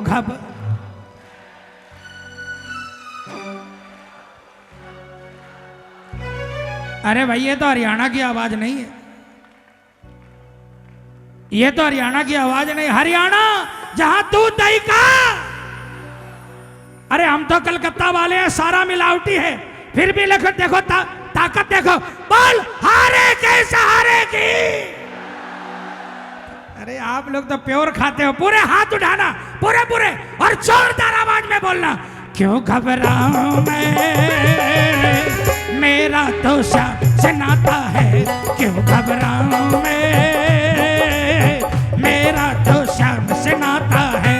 अरे भाई ये तो हरियाणा की आवाज नहीं है, ये तो हरियाणा की आवाज नहीं। हरियाणा जहां दूध दही का, अरे हम तो कलकत्ता वाले हैं, सारा मिलावटी है, फिर भी देखो ताकत देखो, बोल हारे के सहारे की। अरे आप लोग तो प्योर खाते हो, पूरे हाथ उठाना, पूरे और जोरदार आवाज में बोलना, क्यों घबराऊं मैं, मेरा तो श्याम से नाता है, क्यों घबराऊं मैं, मेरा तो श्याम से नाता है।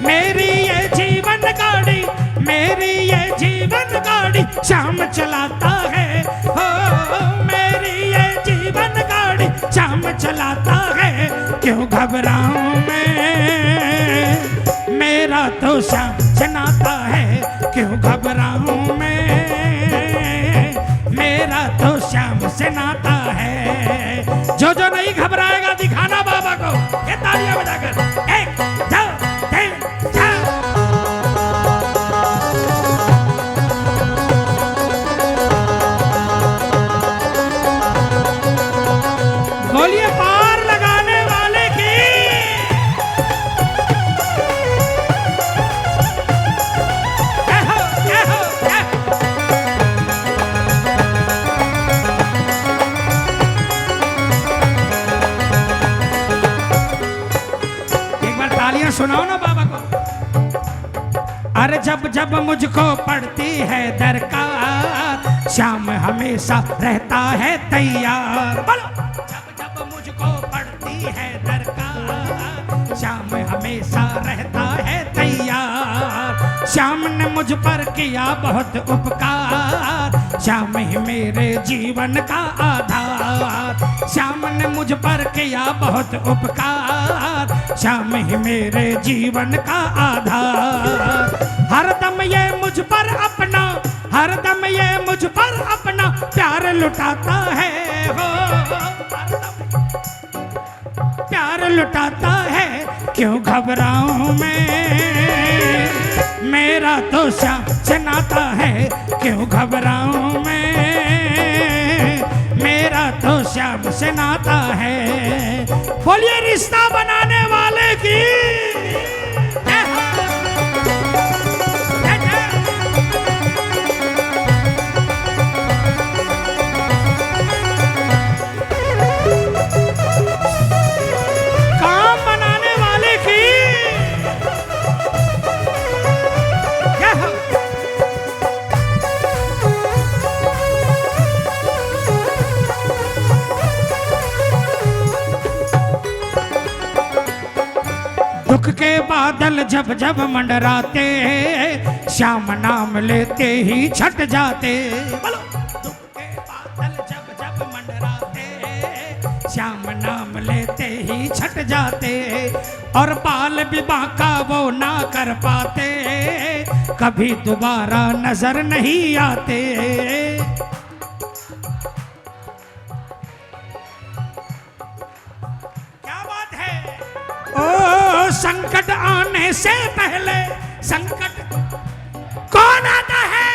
मेरी ये जीवन गाड़ी श्याम चलाता है, हो मेरी ये जीवन गाड़ी श्याम चलाता है, क्यों घबराऊं मैं, मेरा तो श्याम से नाता है, क्यों घबराऊं मैं, मेरा तो श्याम से नाता है। जो नहीं घबराएगा दिखाना बाबा को, ये तालियां बजाकर, 1 2 3 4। बोलिए पार लगाने वाले की। सुनाओ ना बाबा को। अरे जब मुझको पड़ती है दरकार, श्याम हमेशा रहता है तैयार। बोलो जब जब मुझको पड़ती है दरकार, श्याम हमेशा रहता है तैयार। श्याम ने मुझ पर किया बहुत उपकार, श्याम ही मेरे जीवन का आधार। श्याम ने मुझ पर किया बहुत उपकार, श्याम ही मेरे जीवन का आधार। हरदम ये मुझ पर अपना, हरदम ये मुझ पर अपना प्यार लुटाता है हो, प्यार लुटाता है। क्यों घबराऊं मैं, मेरा तो श्याम से नाता है। क्यों घबराऊं मैं, मेरा तो श्याम से नाता है। बोलिए रिश्ता बनाने वाले की। दुख के बादल जब जब मंडराते, श्याम नाम लेते ही छट जाते। बोलो दुख के बादल जब जब मंडराते, श्याम नाम लेते ही छट जाते। और बाल विवाह का वो ना कर पाते, कभी दोबारा नजर नहीं आते। क्या बात है। ओ संकट आने से पहले, संकट कौन आता है?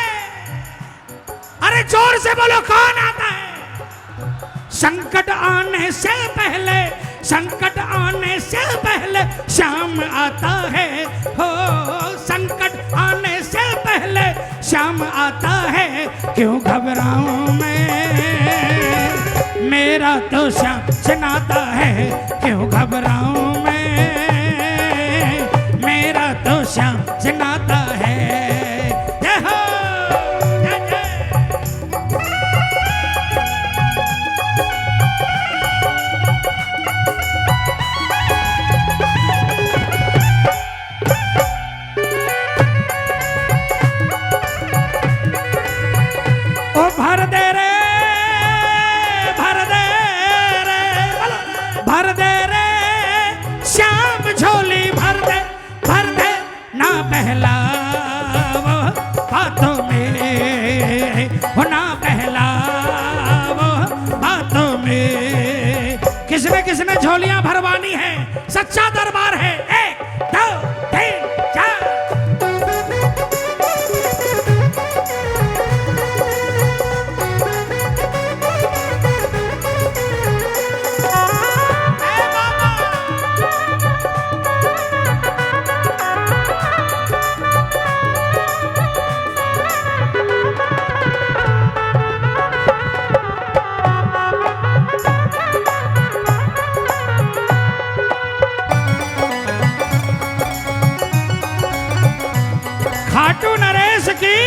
अरे जोर से बोलो कौन आता है? संकट आने से पहले, संकट आने से पहले श्याम आता है हो। संकट आने से पहले श्याम आता है। क्यों घबराऊं मैं, मेरा तो श्याम से नाता है। क्यों घबराऊं मैं, मेरा तो श्याम से नाता है। जय हो जय जय। ओ भर दे रे, भर दे रे, भर दे रे श्याम झोली भर दे, भर दे ना बहलावो बातों में, हो ना बहलावो बातों में। किसने किसने झोलियां भरवानी है? सच्चा दरबार है। 1 2 3 4। खाटू नरेश की।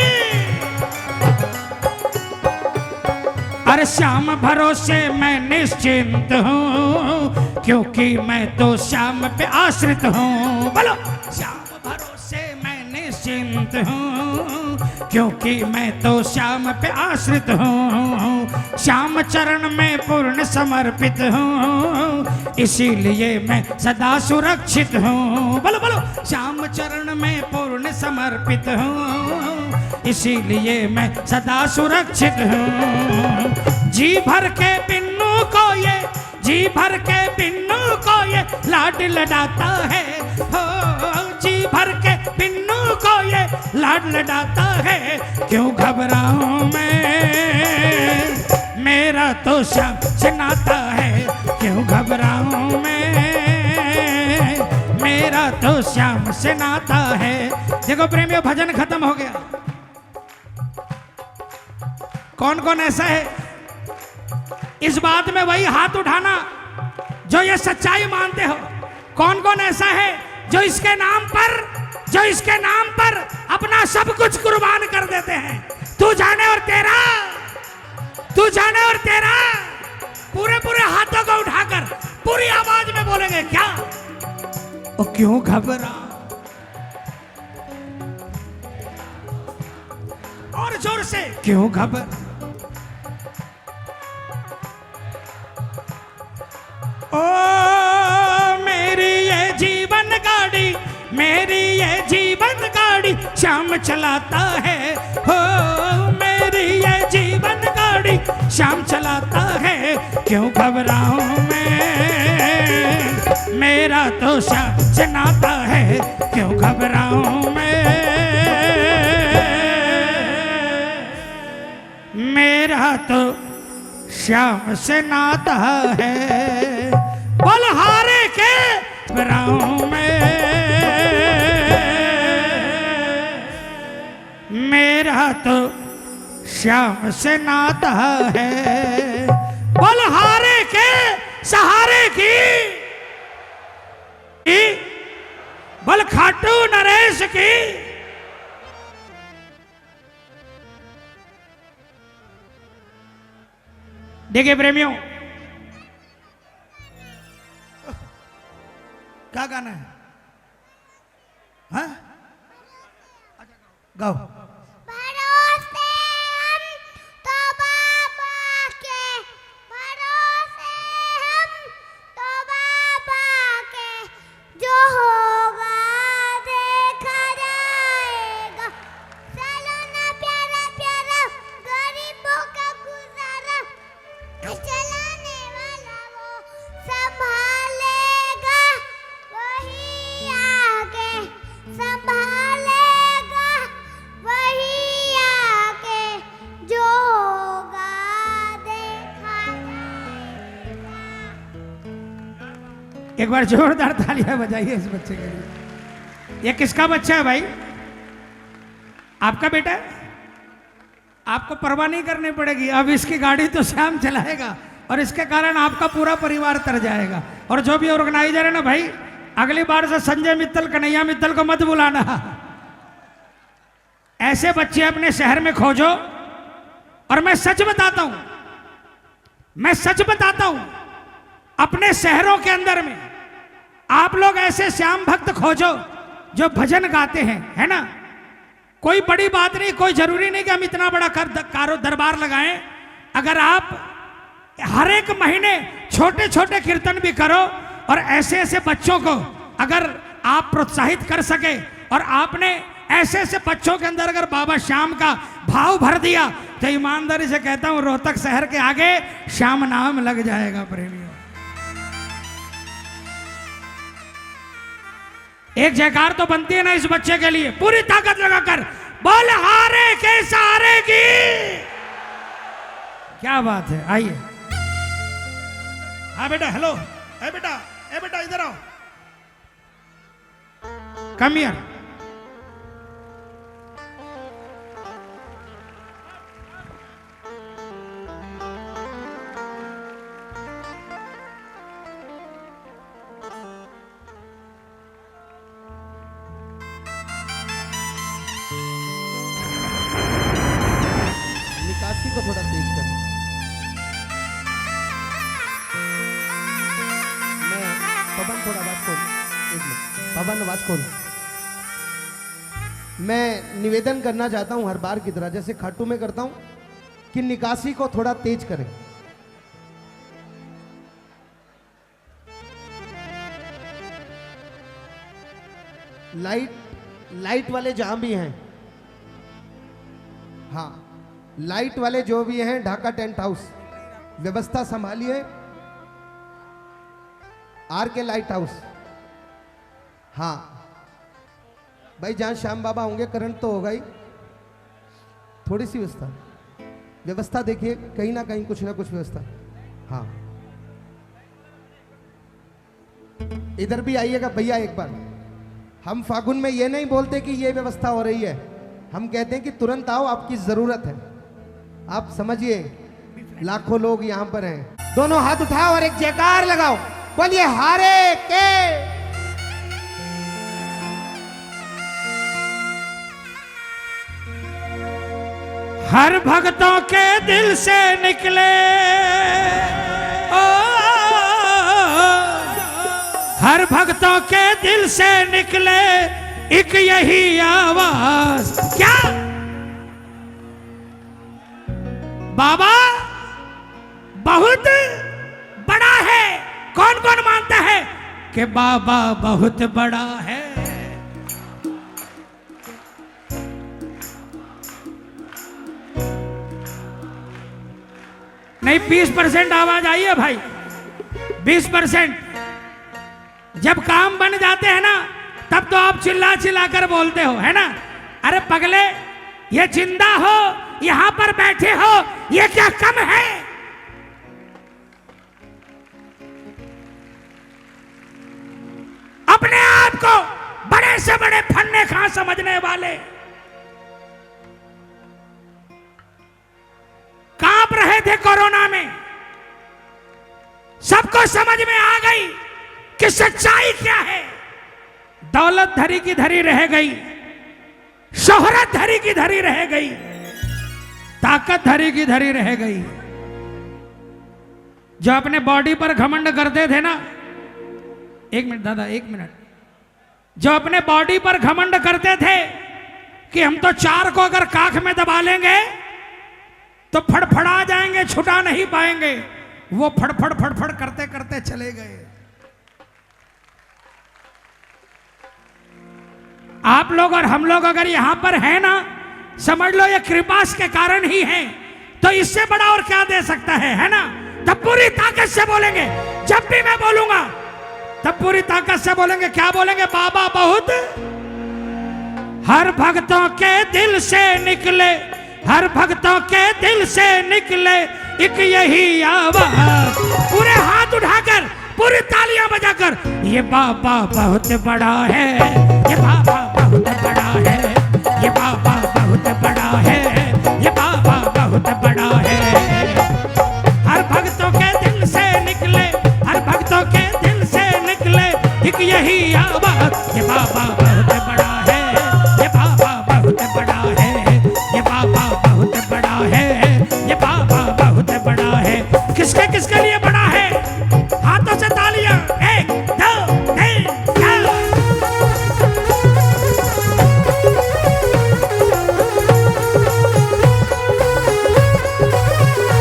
अरे श्याम भरोसे मैं निश्चिंत हूँ, क्योंकि मैं तो श्याम पे आश्रित हूँ। बोलो श्याम भरोसे मैं निश्चिंत हूँ, क्योंकि मैं तो श्याम पे आश्रित हूँ। श्याम चरण में पूर्ण समर्पित हूँ, इसीलिए मैं सदा सुरक्षित हूँ। बोलो बोलो श्याम चरण में पूर्ण समर्पित हूँ, इसीलिए मैं सदा सुरक्षित हूँ। जी भर के पिन्नू को ये, जी भर के पिन्नू को ये लाड लडाता है हो। जी भर के पिन्नू को ये लाड लडाता है। क्यों घबराऊं मैं, मेरा तो श्याम से नाता है। क्यों घबराऊं मैं, मेरा तो श्याम से नाता है। देखो प्रेमियों, भजन खत्म हो गया। कौन कौन ऐसा है इस बात में वही हाथ उठाना जो ये सच्चाई मानते हो। कौन कौन ऐसा है जो इसके नाम पर, जो इसके नाम पर अपना सब कुछ कुर्बान कर देते हैं। तू जाने और तेरा तू जाने और तेरा पूरे पूरे हाथों को उठाकर पूरी आवाज में बोलेंगे क्या? ओ क्यों घबरा? और जोर से क्यों घबरा? ओ मेरी ये जीवन गाड़ी, मेरी ये जीवन गाड़ी श्याम चलाता है। हो मेरी ये जीवन गाड़ी श्याम चलाता है। क्यों घबराऊं मैं, मेरा तो श्याम से नाता है। क्यों घबराऊं मैं, मेरा तो श्याम से नाता है। बलहारे के घबराऊं मैं, मेरा तो श्याम से नाता है। बलहारे के सहारे की बल खाटू नरेश की। देखिए प्रेमियों, क्या गाना है? हाँ गाओ। भरोसे हम तो बाबा के, भरोसे हम तो बाबा के, जो होगा देखा जाएगा। चलो ना प्यारा प्यारा गरीबों का गुजारा, चलाने वाला वो संभालेगा, वही आगे संभालेगा, वही आगे जो होगा देखा जाएगा। एक बार जोरदार तालियां बजाइए इस बच्चे के लिए। ये किसका बच्चा है भाई? आपका बेटा है? आपको परवाह नहीं करनी पड़ेगी, अब इसकी गाड़ी तो श्याम चलाएगा और इसके कारण आपका पूरा परिवार तर जाएगा। और जो भी ऑर्गेनाइजर है ना भाई, अगली बार से संजय मित्तल, कन्हैया मित्तल को मत बुलाना। ऐसे बच्चे अपने शहर में खोजो। और मैं सच बताता हूं, मैं सच बताता हूं, अपने शहरों के अंदर में आप लोग ऐसे श्याम भक्त खोजो जो भजन गाते हैं, है ना? कोई बड़ी बात नहीं, कोई जरूरी नहीं कि हम इतना बड़ा कारो दरबार लगाएं। अगर आप हर एक महीने छोटे छोटे कीर्तन भी करो और ऐसे ऐसे बच्चों को अगर आप प्रोत्साहित कर सके और आपने ऐसे ऐसे बच्चों के अंदर अगर बाबा श्याम का भाव भर दिया, तो ईमानदारी से कहता हूं रोहतक शहर के आगे श्याम नाम लग जाएगा। प्रेमियों, एक जयकार तो बनती है ना इस बच्चे के लिए, पूरी ताकत लगाकर। बलहारे के सहारे की। क्या बात है, आइए। हाँ बेटा, हेलो। ए बेटा इधर आओ, कम हियर। निकासी को थोड़ा तेज कर। मैं पवन, थोड़ा आवाज खोल। एक मिनट पवन, आवाज खोल। मैं निवेदन करना चाहता हूं हर बार की तरह, जैसे खाटू में करता हूं, कि निकासी को थोड़ा तेज करें। लाइट वाले जहां भी हैं, हाँ लाइट वाले जो भी हैं, ढाका टेंट हाउस व्यवस्था संभालिए। आर के लाइट हाउस, हाँ भाई, जहां श्याम बाबा होंगे करंट तो होगा ही, थोड़ी सी व्यवस्था देखिए, कहीं ना कहीं कुछ ना कुछ व्यवस्था। हाँ इधर भी आइएगा भैया एक बार। हम फागुन में ये नहीं बोलते कि ये व्यवस्था हो रही है, हम कहते हैं कि तुरंत आओ, आपकी जरूरत है। आप समझिए, लाखों लोग यहां पर हैं। दोनों हाथ उठाओ और एक जयकार लगाओ, बोलिए हारे के। हर भक्तों के दिल से निकले ओ, हर भक्तों के दिल से निकले एक यही आवाज। क्या बाबा बहुत बड़ा है? कौन कौन मानता है कि बाबा बहुत बड़ा है? नहीं, 20% आवाज आई है भाई, 20%। जब काम बन जाते हैं ना तब तो आप चिल्ला चिल्ला कर बोलते हो, है ना? अरे पगले, ये जिंदा हो, यहां पर बैठे हो, ये क्या कम है? अपने आप को बड़े से बड़े फन्ने खां समझने वाले कांप रहे थे कोरोना में। सबको समझ में आ गई कि सच्चाई क्या है। दौलत धरी की धरी रह गई, शोहरत धरी की धरी रह गई, ताकत धरी की धरी रह गई। जो अपने बॉडी पर घमंड करते थे ना, एक मिनट दादा, एक मिनट। जो अपने बॉडी पर घमंड करते थे कि हम तो 4 को अगर काख में दबा लेंगे तो फड़फड़ा जाएंगे, छुटा नहीं पाएंगे, वो फड़फड़ फड़फड़ करते करते चले गए। आप लोग और हम लोग अगर यहां पर हैं ना, समझ लो ये कृपा के कारण ही है। तो इससे बड़ा और क्या दे सकता है ना? तब पूरी ताकत से बोलेंगे। जब भी मैं बोलूंगा तब पूरी ताकत से बोलेंगे। क्या बोलेंगे? बाबा बहुत। हर भक्तों के दिल से निकले, हर भक्तों के दिल से निकले एक यही आवाज। पूरे हाथ उठाकर, पूरी तालियां बजाकर, ये बाबा बहुत बड़ा है, ये बाबा बहुत बड़ा है, ये बाबा बहुत बड़ा है, ये बाबा बहुत बड़ा है। हर भक्तों के दिल से निकले, हर भक्तों के दिल से निकले एक यही आवाज। ये बाबा बहुत बड़ा है, ये बाबा बहुत बड़ा है, ये बाबा बहुत बड़ा है, ये बाबा बहुत बड़ा है। किसके किसके लिए बड़ा है? हाथों से तालियां। 1 2 3 4।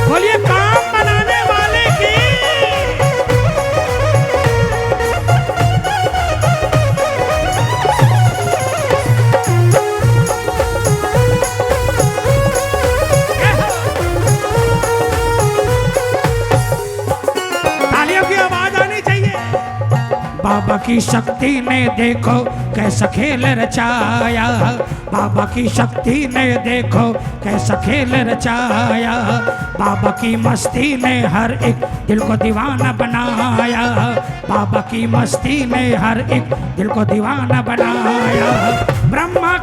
बोलिए काम बनाने वाले की। तालियों की आवाज आनी चाहिए। बाबा की शक्ति ने देखो कैसा खेल रचाया, बाबा की शक्ति ने देखो कैसा खेल रचाया। बाबा की मस्ती ने हर एक दिल को दीवाना बनाया, बाबा की मस्ती ने हर एक दिल को दीवाना बनाया। ब्रह्मा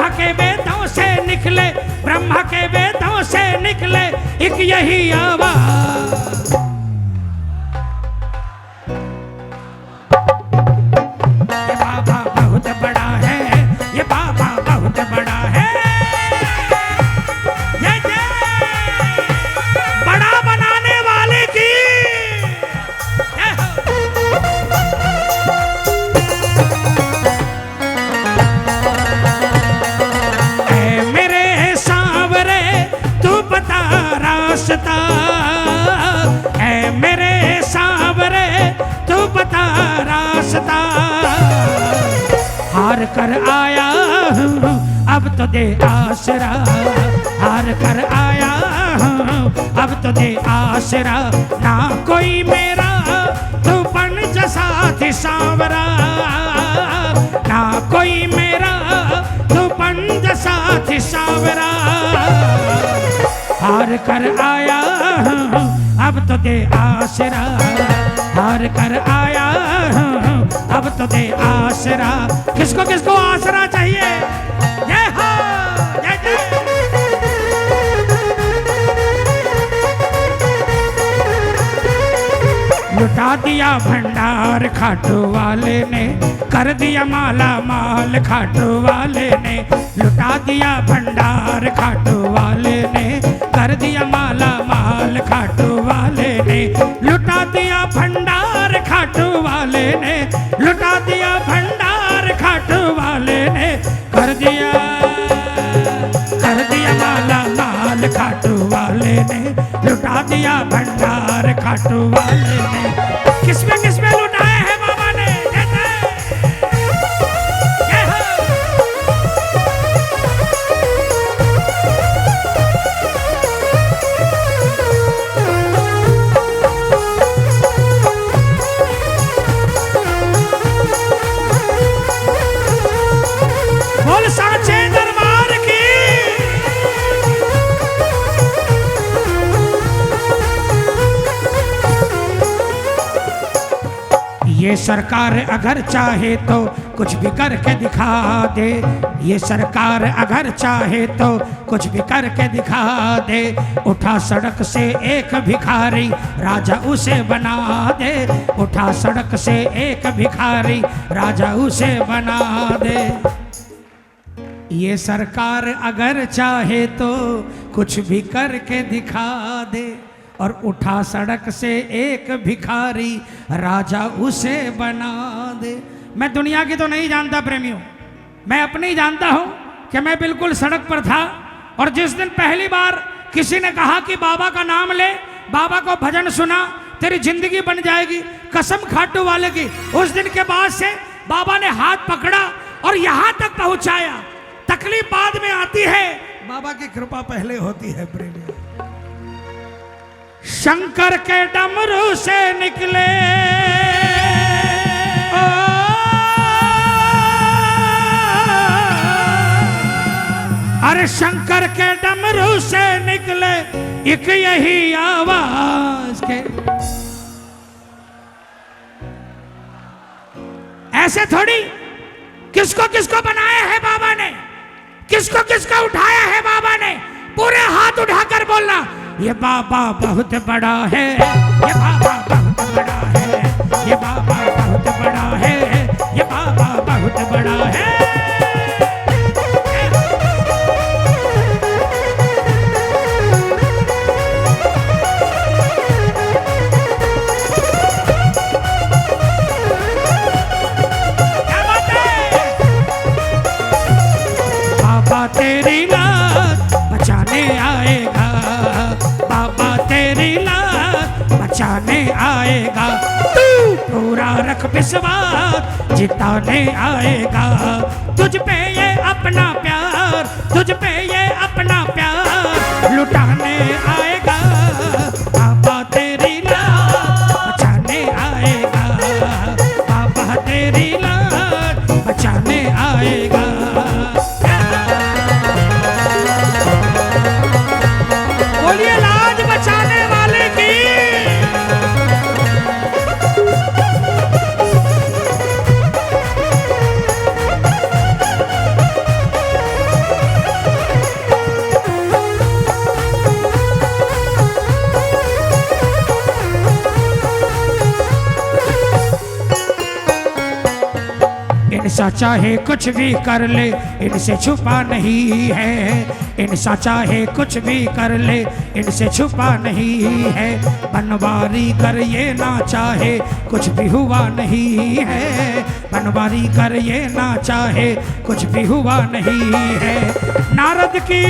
के वेदों से निकले, ब्रह्मा के वेदों से निकले एक यही आवाज। ये बाबा बहुत बड़ा है, ये बाबा बहुत बड़ा है। ये बड़ा बनाने वाले की। रास्ता है मेरे सांवरे, तू बता रास्ता। हार कर आया हूँ अब तो दे आसरा, हार कर आया हूँ अब तो दे आसरा। ना कोई मेरा तू बन जा साथी सांवरा, ना कोई मेरा तू बन जा साथी सांवरा। हार कर आया हूँ अब तो दे आसरा, हार कर आया हूँ अब तो दे आसरा। किसको किसको आसरा चाहिए? जय हो, जय जय। लुटा दिया भंडार खाटू वाले ने, कर दिया माला माल खाटू वाले ने, लुटा दिया भंडार खाटू वाले ने, कर दिया माला माल खाटू वाले ने, लुटा दिया भंडार खाटू वाले ने, लुटा दिया भंडार खाटू वाले ने, कर दिया माला माल खाटू वाले ने, लुटा दिया भंडार खाटू वाले ने। किसमें लुटाए हैं बाबा ने? बोल सांचे दरबार की। ये सरकार अगर चाहे तो कुछ भी करके दिखा दे, ये सरकार अगर चाहे तो कुछ भी करके दिखा दे, उठा सड़क से एक भिखारी राजा उसे बना दे, उठा सड़क से एक भिखारी राजा उसे बना दे। ये सरकार अगर चाहे तो कुछ भी करके दिखा दे, और उठा सड़क से एक भिखारी राजा उसे बना दे। मैं दुनिया की तो नहीं जानता प्रेमियों, मैं अपनी ही जानता हूं कि मैं बिल्कुल सड़क पर था, और जिस दिन पहली बार किसी ने कहा कि बाबा का नाम ले, बाबा को भजन सुना, तेरी जिंदगी बन जाएगी, कसम खाटू वाले की, उस दिन के बाद से बाबा ने हाथ पकड़ा और यहां तक पहुंचाया। तकलीफ बाद में आती है, बाबा की कृपा पहले होती है प्रेमियों। शंकर के डमरू से निकले अरे शंकर के डमरू से निकले एक यही आवाज के। ऐसे थोड़ी किसको किसको बनाया है बाबा ने, किसको किसको उठाया है बाबा ने, पूरे हाथ उठाकर बोलना, ये बाबा बहुत बड़ा है, ये बाबा बहुत बड़ा है, ये बाबा बहुत बड़ा है, ये बाबा बहुत बड़ा है। क्या बात है? बाबा तेरी लाज बचाने आएगा, बाबा तेरी लाज बचाने आएगा, तू पूरा रख विश्वास जिताने आएगा, तुझ पे ये अपना प्यार, तुझ पे ये अपना प्यार लुटाने आएगा, बाबा तेरी लाज बचाने आएगा, बाबा तेरी लाज बचाने आएगा। बोलिए लाज बचाने वाले की। इनसा चाहे कुछ भी कर ले, इनसे छुपा नहीं है, इनसा चाहे कुछ भी कर ले, इनसे छुपा नहीं है, बनवारी कर ये ना चाहे कुछ भी हुआ नहीं है, बनवारी कर ये ना चाहे कुछ भी हुआ नहीं है। नारद की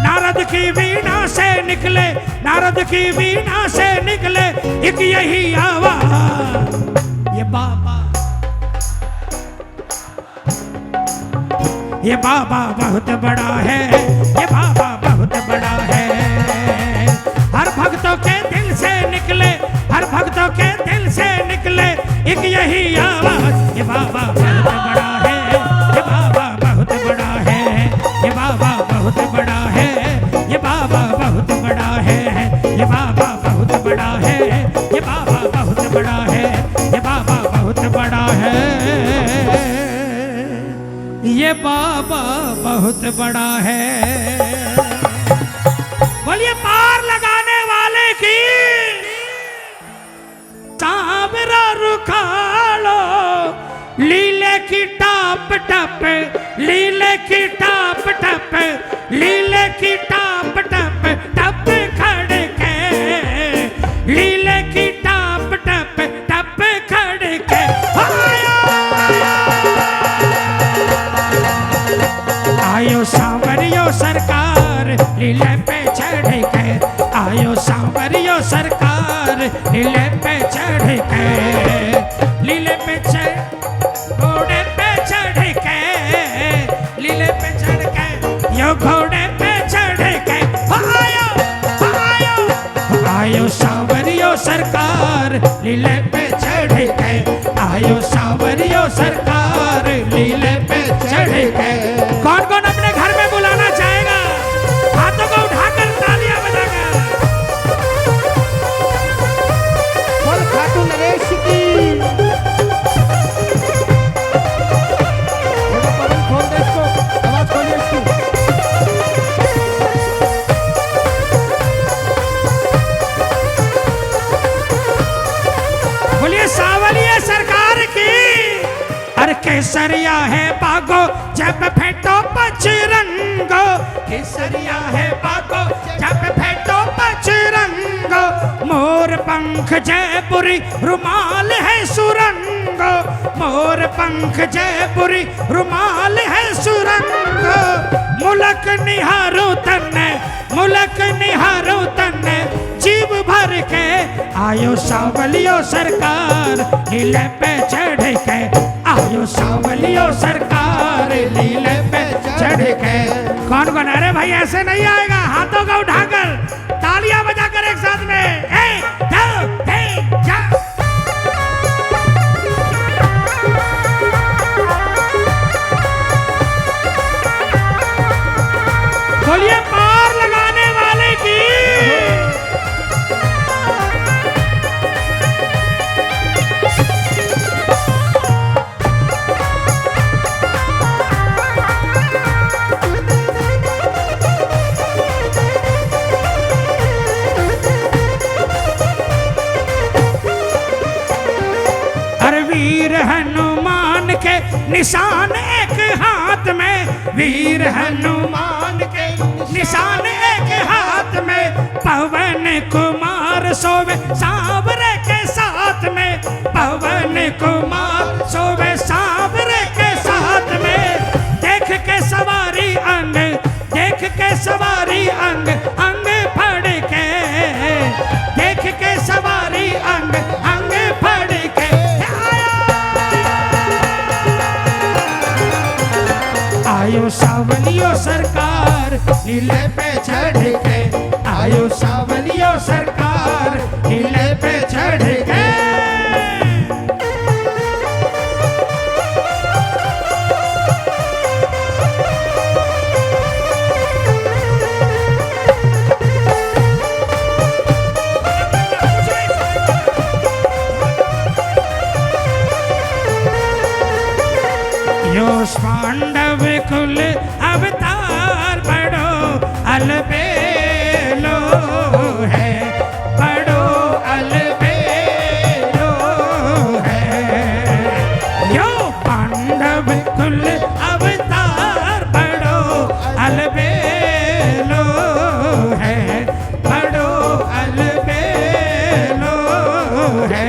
नारद की वीणा से निकले, नारद की वीणा से निकले एक यही आवाज, ये बाबा, ये बाबा बहुत बड़ा है, ये बाबा बहुत बड़ा है। हर भक्तों के दिल से निकले, हर भक्तों के दिल से निकले एक यही आवाज, ये बाबा बहुत बड़ा है, ये बाबा बहुत बड़ा है, ये बाबा बहुत बड़ा है, ये बाबा बहुत बड़ा है, ये बाबा बहुत बड़ा है, ये बाबा बहुत बड़ा है, ये बाबा बहुत बड़ा है, ये बाबा बहुत बहुत बड़ा है। बोलिए पार लगाने वाले की सांवरा रुखालो, लीले की टाप टप, लीले की टाप टप, लीले की टाप टप टप खड़के, लीले की टाप टप टप खड़के। आयो सांवरियो सरकार लीले पे चढ़ के, आयो सांवरियो सरकार लीले पे चढ़ के, लीले पे घोड़े पे चढ़ के, लीले पे चढ़ के, यो घोड़े पे चढ़ के आयो आयो आयो सांवरियो सरकार लीले पे चढ़ के, आयो सांवरियो सरकार लीले पे चढ़ के। कौन कौन अपने घर में बुलाना चाहेगा? हाथों को उठाकर तालियां बजाकर। बोल खाटू नरेश की। पवन खोल दे इसको, आवाज खोलिए इसकी। बोलिए सांवरिया सरकार की। अरे केसरिया है बागो जब फेंटो पचरंगो, केसरिया है बागो जब फेंटो पचरंगो, मोर पंख जयपुरी रुमाल है सुरंगो, मोर पंख जयपुरी रुमाल है सुरंगो, मुलक निहारो तन्ने, मुलक निहारो तन्ने जीव भर के, आयो सांवलियो सरकार लीले पे चढ़ के, आयो सांवलियो सरकार लीले पे चढ़ के। कौन कौन? अरे भाई ऐसे नहीं आएगा, हाथों को उठाकर तालियां बजाकर एक साथ में 1 2 3 4। बोलिए पार लगाने वाले की। वीर हनुमान के निशान एक हाथ में, वीर हनुमान के निशान एक हाथ में, पवन कुमार सोवे सांवरे के साथ में, पवन कुमार सोवे सांवरे के साथ में, देख के सवारी अंग, देख के सवारी अंग अंग फड़ के, देख के सवारी अंग अंग फड़ के। आयो सांवलियो सरकार लीले पे चढ़ के, आयो सांवलियो सरकार लीले पे चढ़ के। यो पांडव कुल अवतार बड़ो अलबेलो है, बड़ो अलबेलो है, यो पांडव कुल अवतार बड़ो अलबेलो है, बड़ो अलबेलो है।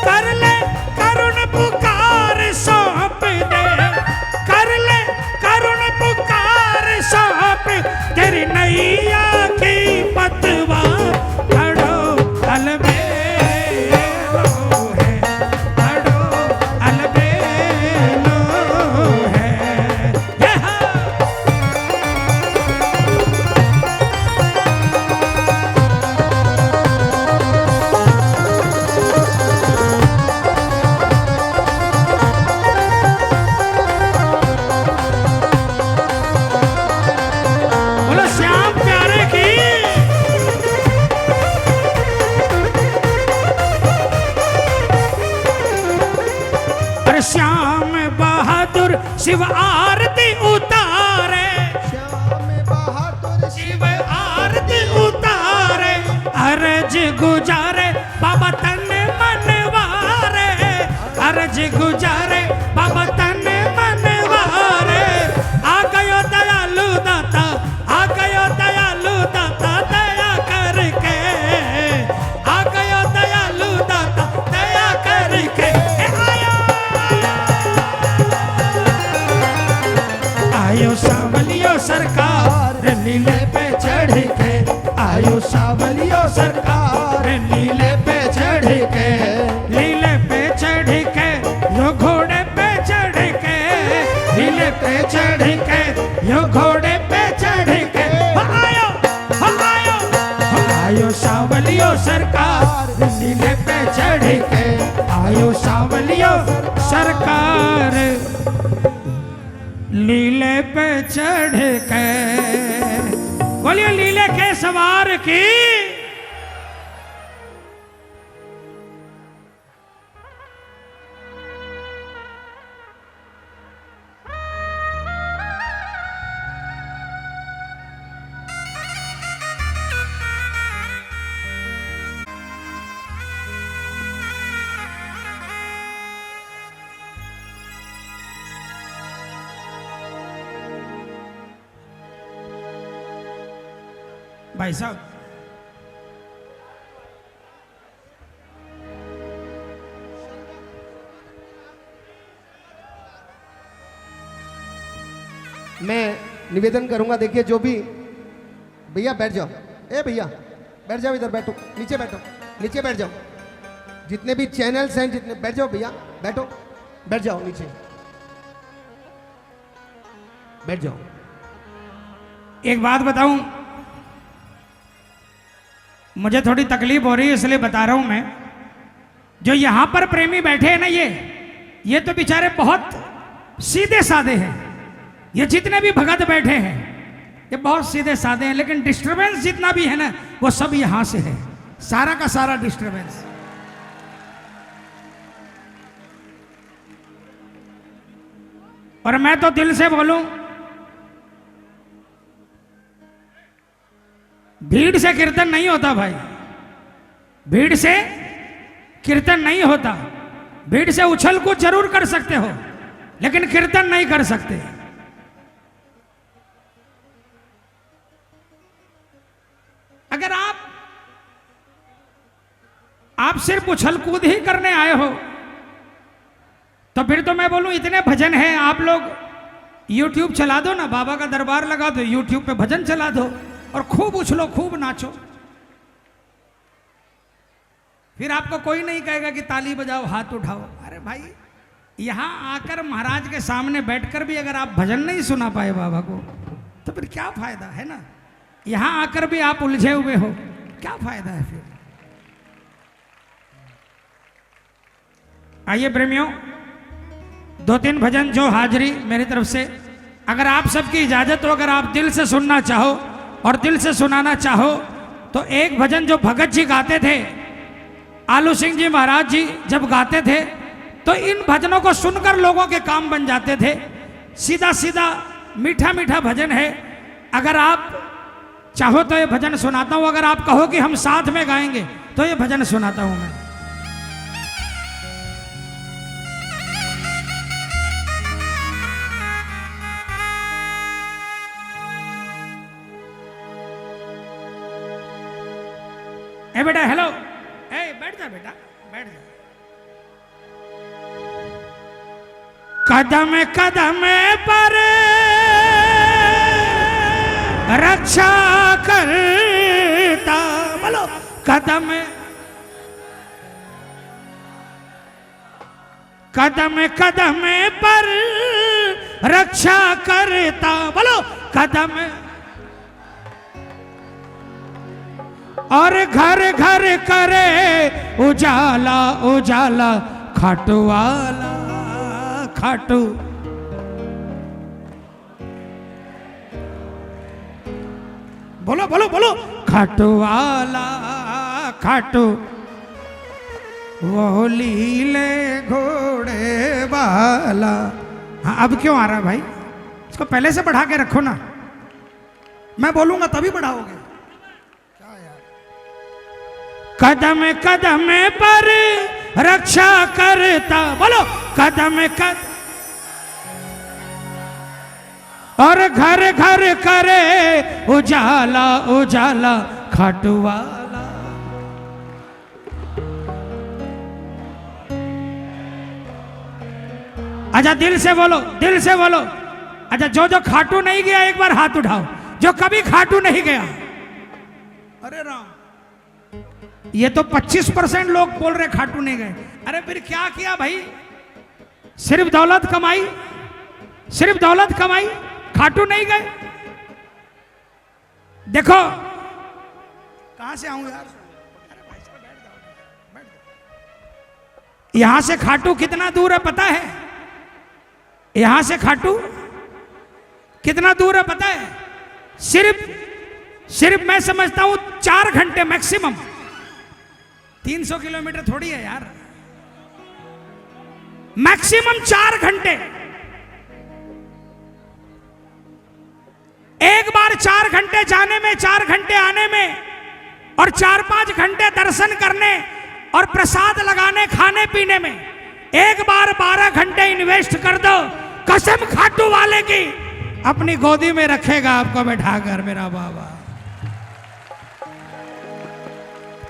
कर ले करुण पुकार सौंप दे, कर ले करुण पुकार सौंप शिव आरती उतारे, श्याम बहादुर शिव आरती उतारे, अर्ज गुजारे बाबा तन मनवारे, अर्ज गुजारे बाबा तन मनवारे। आ गयो दयालु दाता, आ गयो दयालु दाता दया करके, आ गयो दयालु दाता दया करके। आयो सावलियो सरकार नीले पे चढ़ के, आयो सावलियो सरकार नीले पे चढ़ के, नीले पे चढ़ के, यो घोड़े पे चढ़ के, नीले पे चढ़ के, यो घोड़े पे चढ़ के। आयो आयो आयो सावलियो सरकार नीले पे चढ़ के, आयो सावलियो सरकार लीले पे चढ़ के। बोलिए लीले के सवार की। भाई साहब, मैं निवेदन करूंगा, देखिए जो भी भैया बैठ जाओ, ए भैया बैठ जाओ, इधर बैठो, नीचे बैठो, नीचे बैठ जाओ, जितने भी चैनल्स हैं जितने, बैठ जाओ भैया, बैठो, बैठ जाओ नीचे, बैठ जाओ। एक बात बताऊं, मुझे थोड़ी तकलीफ हो रही है इसलिए बता रहा हूं मैं। जो यहां पर प्रेमी बैठे हैं ना, ये तो बेचारे बहुत सीधे साधे हैं। ये जितने भी भगत बैठे हैं ये बहुत सीधे साधे हैं, लेकिन डिस्टरबेंस जितना भी है ना वो सब यहां से है, सारा का सारा डिस्टरबेंस। और मैं तो दिल से बोलूं, भीड़ से कीर्तन नहीं होता भाई, भीड़ से कीर्तन नहीं होता। भीड़ से उछल कूद जरूर कर सकते हो लेकिन कीर्तन नहीं कर सकते। अगर आप सिर्फ उछल कूद ही करने आए हो तो फिर तो मैं बोलूं इतने भजन हैं, आप लोग YouTube चला दो ना, बाबा का दरबार लगा दो, YouTube पे भजन चला दो और खूब उछलो, खूब नाचो। फिर आपको कोई नहीं कहेगा कि ताली बजाओ, हाथ उठाओ। अरे भाई, यहां आकर महाराज के सामने बैठकर भी अगर आप भजन नहीं सुना पाए बाबा को तो फिर क्या फायदा है ना। यहां आकर भी आप उलझे हुए हो, क्या फायदा है फिर। आइए प्रेमियों, 2-3 भजन जो हाजिरी मेरी तरफ से, अगर आप सबकी इजाजत हो, अगर आप दिल से सुनना चाहो और दिल से सुनाना चाहो तो एक भजन जो भगत जी गाते थे, आलू सिंह जी महाराज जी जब गाते थे तो इन भजनों को सुनकर लोगों के काम बन जाते थे। सीधा सीधा मीठा मीठा भजन है। अगर आप चाहो तो ये भजन सुनाता हूं, अगर आप कहो कि हम साथ में गाएंगे तो ये भजन सुनाता हूं मैं। ए बेटा, हेलो, ए बैठ जा बेटा, बैठ जा। कदम कदम पर रक्षा करता, बोलो कदम कदम कदम पर रक्षा करता, बोलो कदम, और घर घर करे उजाला उजाला, खाटू वाला खाटू, बोलो बोलो बोलो, खाटू वाला खाटू, वो लीले घोड़े वाला, हाँ अब क्यों आ रहा है भाई? इसको पहले से बढ़ा के रखो ना, मैं बोलूंगा तभी बढ़ाओगे। क्या यार, कदम कदम पर रक्षा करता, बोलो कदम कदम, और घर घर करे उजाला उजाला खाटू वाला। अच्छा दिल से बोलो, दिल से बोलो। अच्छा जो जो खाटू नहीं गया एक बार हाथ उठाओ, जो कभी खाटू नहीं गया। अरे राम, ये तो 25% लोग बोल रहे खाटू नहीं गए। अरे फिर क्या किया भाई? सिर्फ दौलत कमाई, सिर्फ दौलत कमाई, खाटू नहीं गए। देखो कहां से आऊं यार, यहां से खाटू कितना दूर है पता है? यहां से खाटू कितना दूर है पता है? सिर्फ मैं समझता हूं 4 घंटे मैक्सिमम। 300 किलोमीटर थोड़ी है यार, मैक्सिमम 4 घंटे। एक बार 4 घंटे जाने में, 4 घंटे आने में, और 4-5 घंटे दर्शन करने और प्रसाद लगाने खाने पीने में, एक बार 12 घंटे इन्वेस्ट कर दो। कसम खाटू वाले की, अपनी गोदी में रखेगा आपको बैठाकर मेरा बाबा।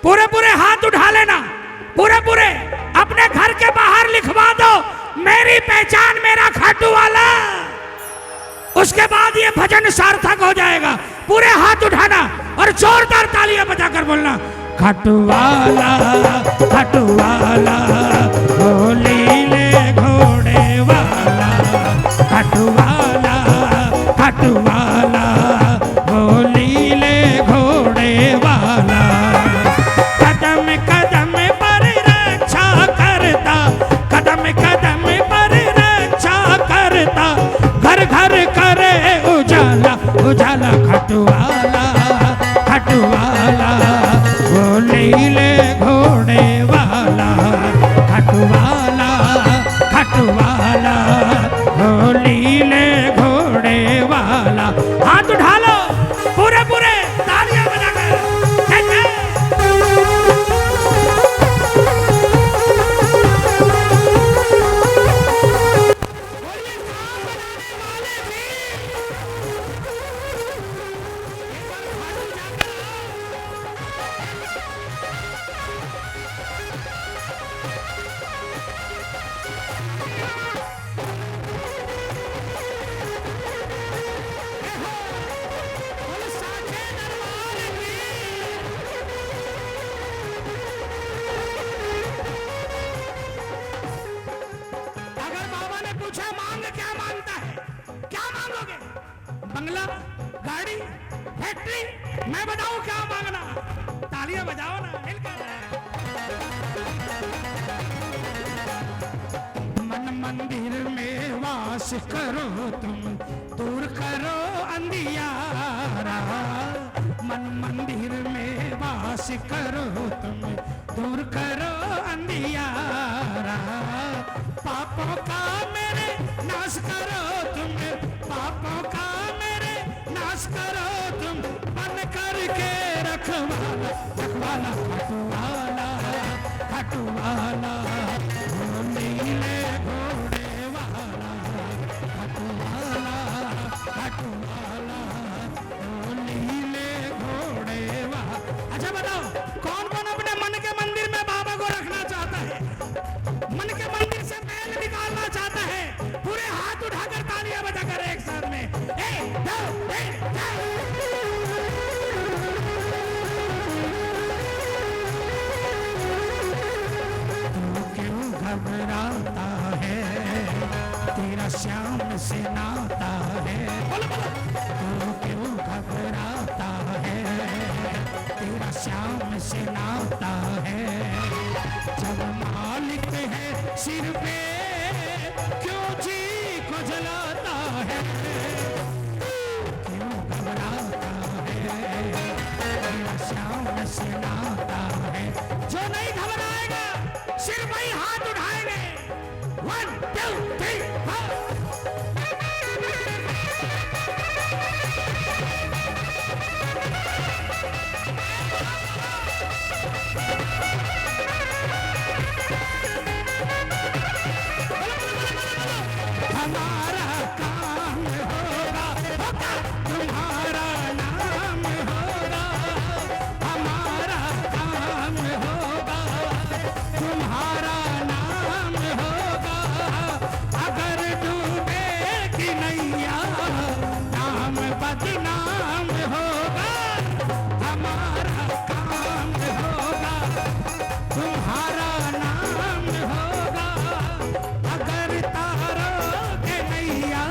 पूरे पूरे हाथ उठा लेना, पूरे पूरे अपने घर के बाहर लिखवा दो, मेरी पहचान मेरा खाटू वाला। उसके बाद ये भजन सार्थक हो जाएगा। पूरे हाथ उठाना और जोरदार तालियां बजाकर बोलना, खाटू वाला, खाटू वाला, होली ले घोड़े वाला, खाटू वाला, खाटू वाला, होली ले घोड़े वाला। कदम कदम पर रक्षा करता, कदम कदम पर रक्षा करता, घर घर करे उजाला उजाला, खाटू वाला, खाटू वाला, वो नीले घोड़े वाला, खाटू वाला, खाटू वाला, वो नीले घोड़े वाला। हाथ उठा लो पूरे पूरे, तालियां बजाकर। बंगला, गाड़ी, फैक्ट्री, मैं बताऊं क्या मांगना? तालियां बजाओ ना मिलकर। मन मंदिर में वास करो तुम, दूर करो अंधियारा। मन मंदिर में वास करो तुम, दूर करो अंधियारा। पापों का मेरे नाश करो तुम, पापों का मेरे नाश करो तुम, बन करके रखवाला, रखवाला, खाटू वाला, खाटू वाला, वो नीले घोड़े वाला, खाटू वाला, खाटू वाला, वो नीले घोड़े वाला। अच्छा बताओ कौन कौन अपने मन के मंदिर में बाबा को रखना चाहता है? मन के मंदिर से मैल निकालना चाहता है? पूरे हाथ उठाकर तालियां बजाकर एक साथ में, 1 2 3 4। तू क्यों घबराता है, तेरा श्याम से नाता है। तू क्यों घबराता है, तेरा श्याम से नाता है। जब मालिक है सिर पे, क्यों जी को जलाता है? क्यों घबराता है, तेरा श्याम से नाता है। जो नहीं घबराएगा सिर्फ वही हाथ उठाएंगे। 1 2 3 4। बदनाम होगा, हमारा काम होगा, तुम्हारा नाम होगा। अगर तारोगे नैया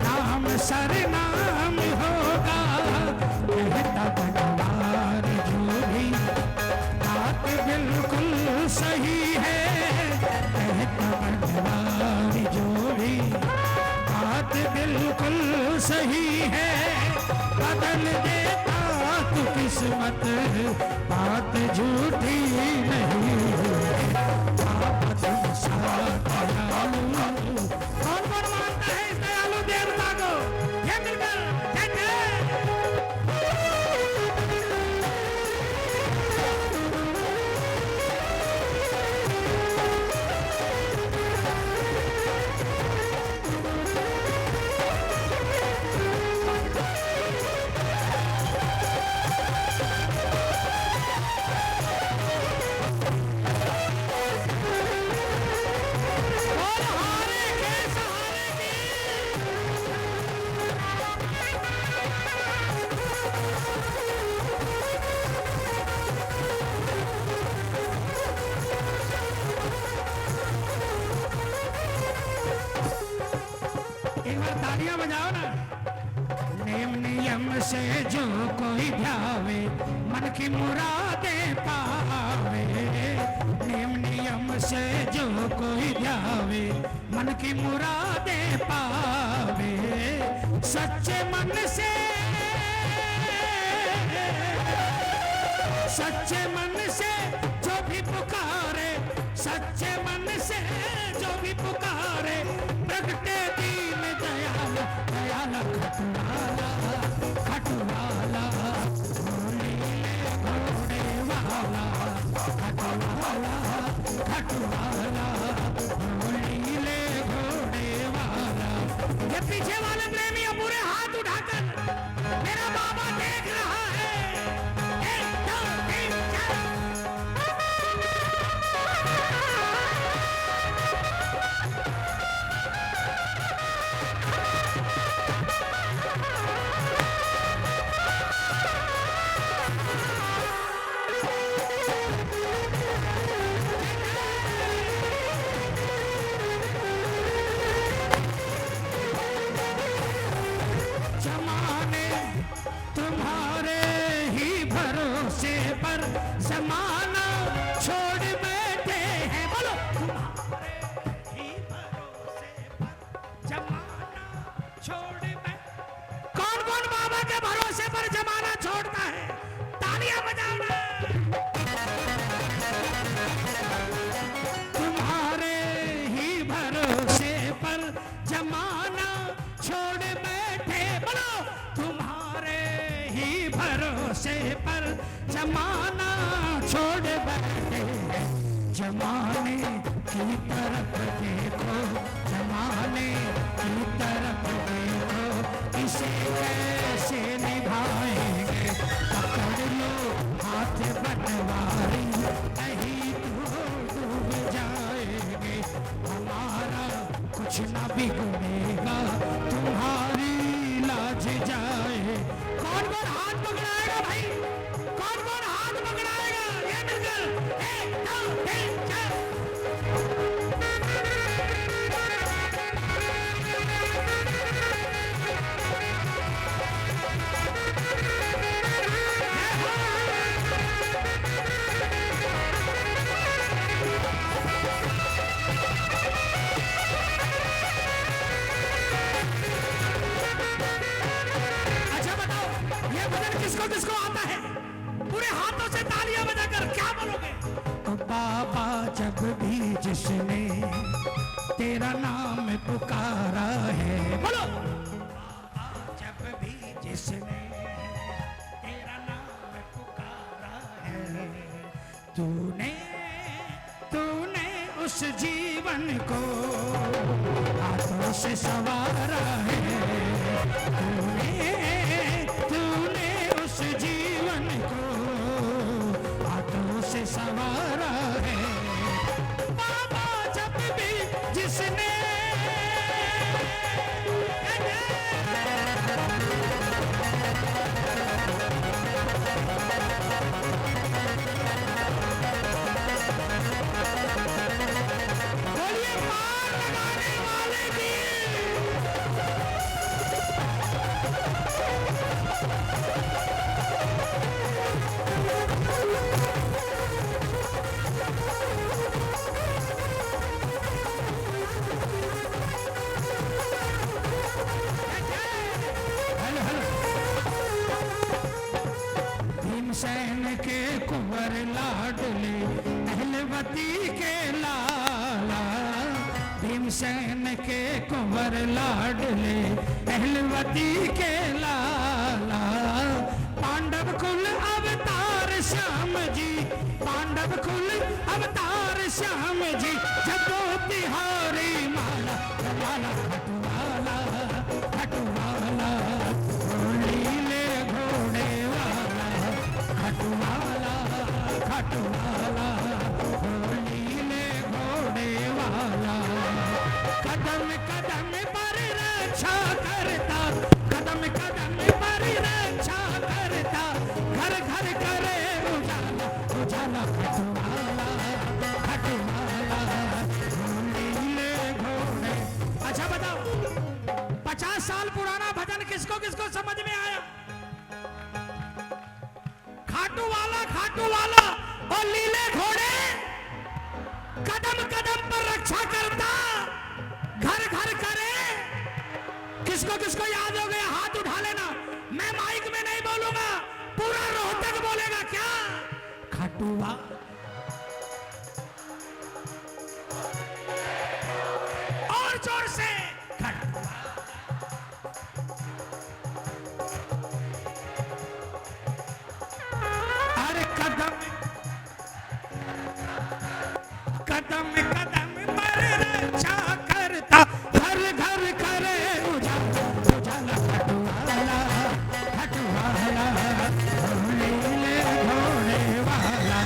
नाम सरनाम होगा। कहता बनवार जो भी बात बिल्कुल सही है, कहता बनवार जो भी बात बिल्कुल सही है। बदल देता तू किस्मत, बात झूठी नहीं है। आप तुम सा दयालु, कौन कौन मानता है इस दयालु देवता को? ये मिलकर कहते एक बार तालियां बजाओ ना। नेम नियम से जो कोई ध्यावे, मन की मुरादें पावे। नेम नियम से जो कोई ध्यावे, मन की मुरादें पावे। सच्चे मन से, सच्चे मन से जो भी पुकारे, सच्चे मन से जो भी पुकारे, प्रगटे दीन दयाल, दयाल खटवाला, खटवाला, घोड़े वाला, खटवाला, खटवाला, नीले घोड़े वाला। ये पीछे वाले प्रेमियों पूरे हाथ उठाकर, मेरा बाबा देख रहा है। 1 2 3 4 जमाने तुम्हारे ही भरोसे पर जमाना छोड़ बैठे हैं। बोलो, तुम्हारे ही भरोसे पर जमाना छोड़ बैठे। कौन कौन बाबा के भरोसे पर जमाना छोड़ता है? तालियां बजाओ ना। तुम्हारे ही भरोसे पर जमाना छोड़ बैठे। बोलो, तुम्हारे ही भरोसे पर जमाना छोड़ बैठे। जमाने की तरफ देखो, जमाने की तरफ देखो, इसे कैसे निभाएंगे। पकड़ लो हाथ बनवारी, नहीं तो डूब जाएंगे। हमारा कुछ ना बिगड़ेगा, तुम्हारी लाज जाए। कौन कौन हाथ पकड़ाएगा भाई? कौन कौन हाथ पकड़ाएगा? ये मिलकर 1 2 3 4 अच्छा बताओ, ये भजन किसको किसको आता है? पूरे हाथों से तालियां बजाकर क्या बोलोगे? बाबा जब भी जिसने तेरा नाम पुकारा है, बोलो। बाबा जब भी जिसने तेरा नाम पुकारा है, तूने तूने उस जीवन को हाथों से संवारा है। तूने उस जीवन को हाथों से संवारा है। बाबा जब भी जिसने कुंवर लाडले अहलवती के लाला, भीमसेन के कुंवर लाडले अहलवती के लाला, पांडव कुल अवतार श्याम जी, पांडव कुल अवतार श्याम जी, जगो तिहारी माला माला खटवाला खटवाला, नीले घोड़े वाला खटवाला खटवाला, नीले घोड़े वाला, कदम कदम पर रक्षा करता, कदम कदम पर रक्षा करता, घर घर करे उजाला उजाला, खटवाला खटवाला, नीले घोड़े। अच्छा बताओ, 50 साल पुराना भजन किसको किसको समझ में आया? खाटू वाला और नीले घोड़े, कदम कदम पर रक्षा करता, घर घर करे। किसको किसको याद हो गया हाथ उठा लेना। मैं माइक में नहीं बोलूंगा, पूरा रोहतक बोलेगा। क्या खाटूवा? और जोर से खाटूवा। अरे कदम कदम कदम पर रक्षा करता, घर घर करे उजाला उजाला, खटवाला खटवाला, नीले घोड़े वाला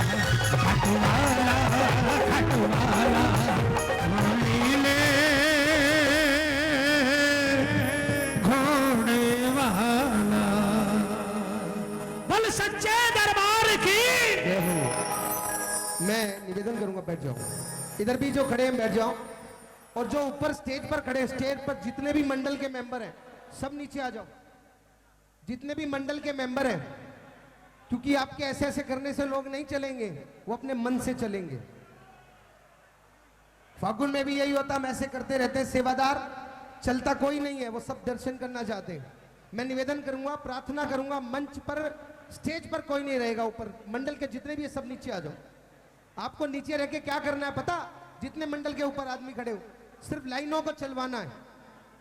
खटवाला खटवाला, नीले घोड़े वाला। बोल सच्चे दरबार की। मैं निवेदन करूंगा, बैठ जाओ। इधर भी जो खड़े हैं बैठ जाओ, और जो ऊपर स्टेज पर खड़े हैं, स्टेज पर जितने भी मंडल के मेंबर हैं सब नीचे आ जाओ। जितने भी मंडल के मेंबर हैं, क्योंकि आपके ऐसे ऐसे करने से लोग नहीं चलेंगे, वो अपने मन से चलेंगे। फागुन में भी यही होता, हम ऐसे करते रहते हैं। सेवादार चलता कोई नहीं है, वो सब दर्शन करना चाहते हैं। मैं निवेदन करूंगा, प्रार्थना करूंगा, मंच पर स्टेज पर कोई नहीं रहेगा। ऊपर मंडल के जितने भी है सब नीचे आ जाओ। आपको नीचे रह के क्या करना है पता? जितने मंडल के ऊपर आदमी खड़े हो, सिर्फ लाइनों को चलवाना है।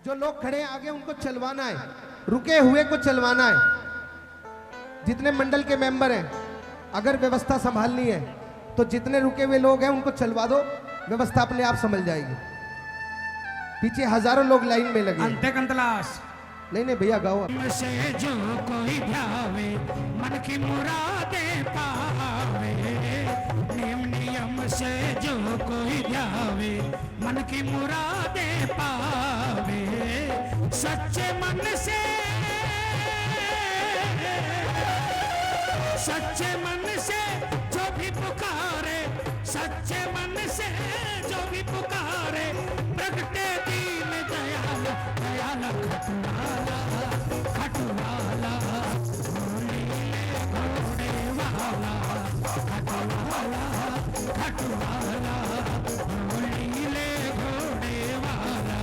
जो लोग खड़े हैं आगे उनको चलवाना है, रुके हुए को चलवाना है। जितने मंडल के मेंबर हैं, अगर व्यवस्था संभालनी है तो जितने रुके हुए लोग हैं उनको चलवा दो, व्यवस्था अपने आप संभल जाएगी। पीछे हजारों लोग लाइन में लगे। अंते कंतलाश नहीं भैया गाओ। से जो कोई ध्यावे मन की मुरादे पावे, नियम नियम से जो कोई ध्यावे मन की मुरादे पावे, सच्चे मन से जो भी पुकारे, सच्चे मन से जो भी पुकारे, प्रगटे दीन दयाल दयाल खटवाला खटवाला, नीले घोड़े वाला खटवाला खटवाला, नीले घोड़े वाला।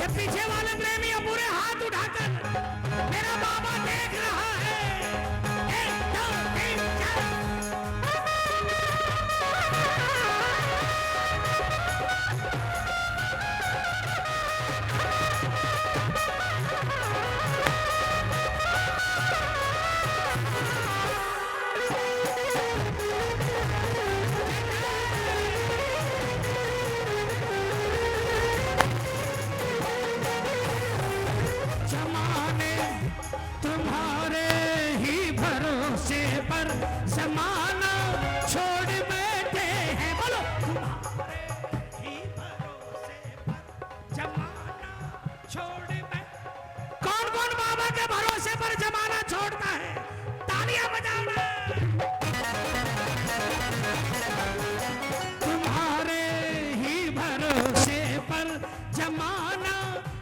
ये पीछे वाले प्रेमी पूरे हाथ उठाकर, मेरा बाबा देख रहा है। 1 2 3 4। जमाने तुम्हारे ही भरोसे पर जमाना छोड़ बैठे हैं। बोलो, तुम्हारे ही भरोसे पर जमाना छोड़ बैठे। कौन कौन बाबा के भरोसे पर जमाना छोड़ता है? तालियां बजाओ ना। तुम्हारे ही भरोसे पर जमाना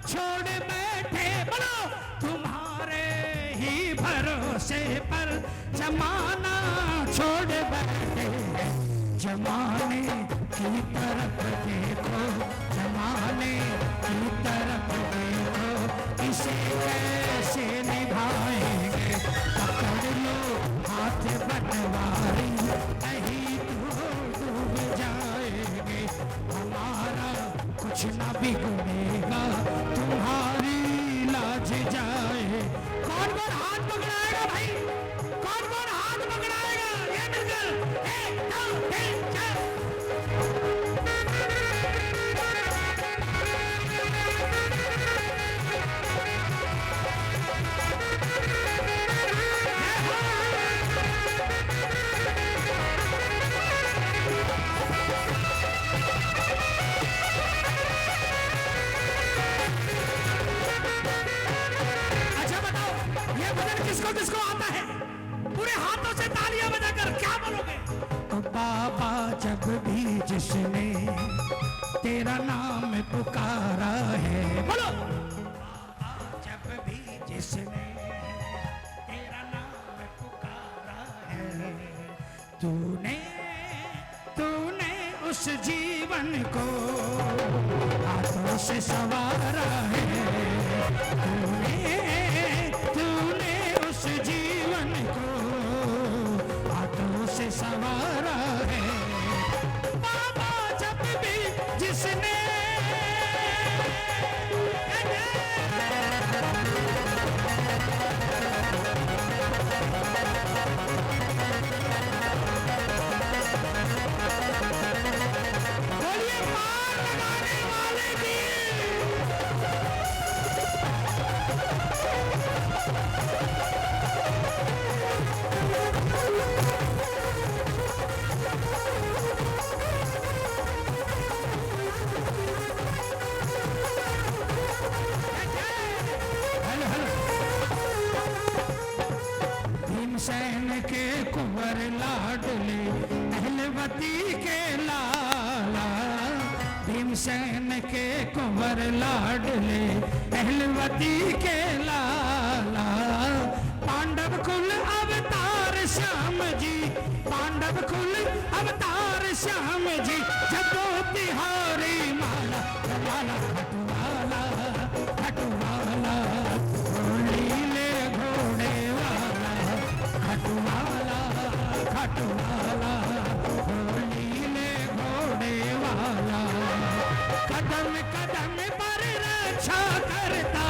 छोड़ बैठे। बोलो, तुम्हारे ही भरोसे पर जमाना छोड़ बैठे। जमाने की तरफ देखो, जमाने की तरफ देखो, इसे कैसे निभाएंगे? पकड़ लो हाथ बटवारी भजन किसको किसको आता है पूरे हाथों से तालियां बजाकर क्या बोलोगे? बाबा जब भी जिसने तेरा नाम पुकारा है, बोलो। बाबा जब भी जिसने तेरा नाम पुकारा है, तूने तूने उस जीवन को हाथों से संवारा है, तूने उस जीवन को हाथों से संवारा है। बाबा जब भी जिसने बोलिए पार लगाने वाले की। भीमसेन के कुंवर लाडले अहलवती के लाला, भीमसेन के कुंवर लाडले अहलवती के लाला, पांडव कुल अवतार श्याम जी, पांडव कुल अवतार श्याम जी, जगो तिहारी माला माला खटवाला खटवाला, नीले घोड़े वाला खटवाला खटवाला, नीले घोड़े वाला, कदम कदम पर रक्षा करता,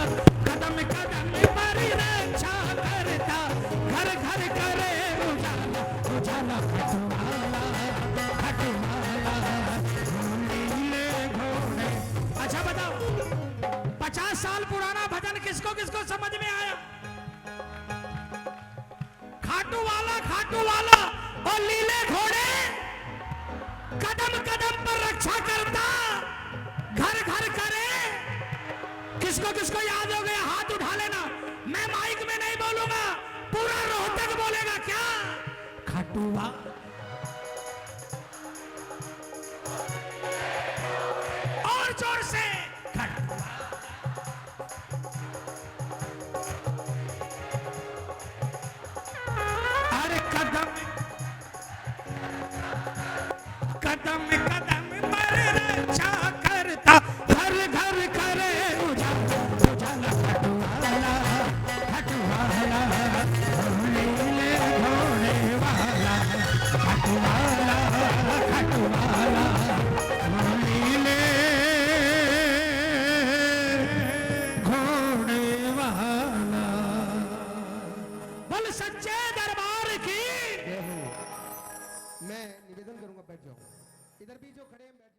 कदम कदम पर रक्षा करता, घर घर करे उजाला उजाला, खटवाला खटवाला, नीले घोड़े। अच्छा बताओ 50 साल पुराना भजन किसको किसको समझ में आया? खाटू वाला और नीले घोड़े, कदम कदम पर रक्षा करता, घर घर करे। किसको किसको याद हो गया हाथ उठा लेना, मैं माइक में नहीं बोलूंगा, पूरा रोहतक बोलेगा। क्या खाटूवा और जोर से खाटूवा। अरे कदम कदम कदम पर रक्षा करता, घर घर करे उजाला उजाला, खटवाला खटवाला, नीले घोड़े वाला खटवाला खटवाला, नीले घोड़े वाला। बोल सच्चे दरबार की। मैं निवेदन करूंगा बैठ जाओ, इधर भी जो खड़े हैं बैठ जाओ।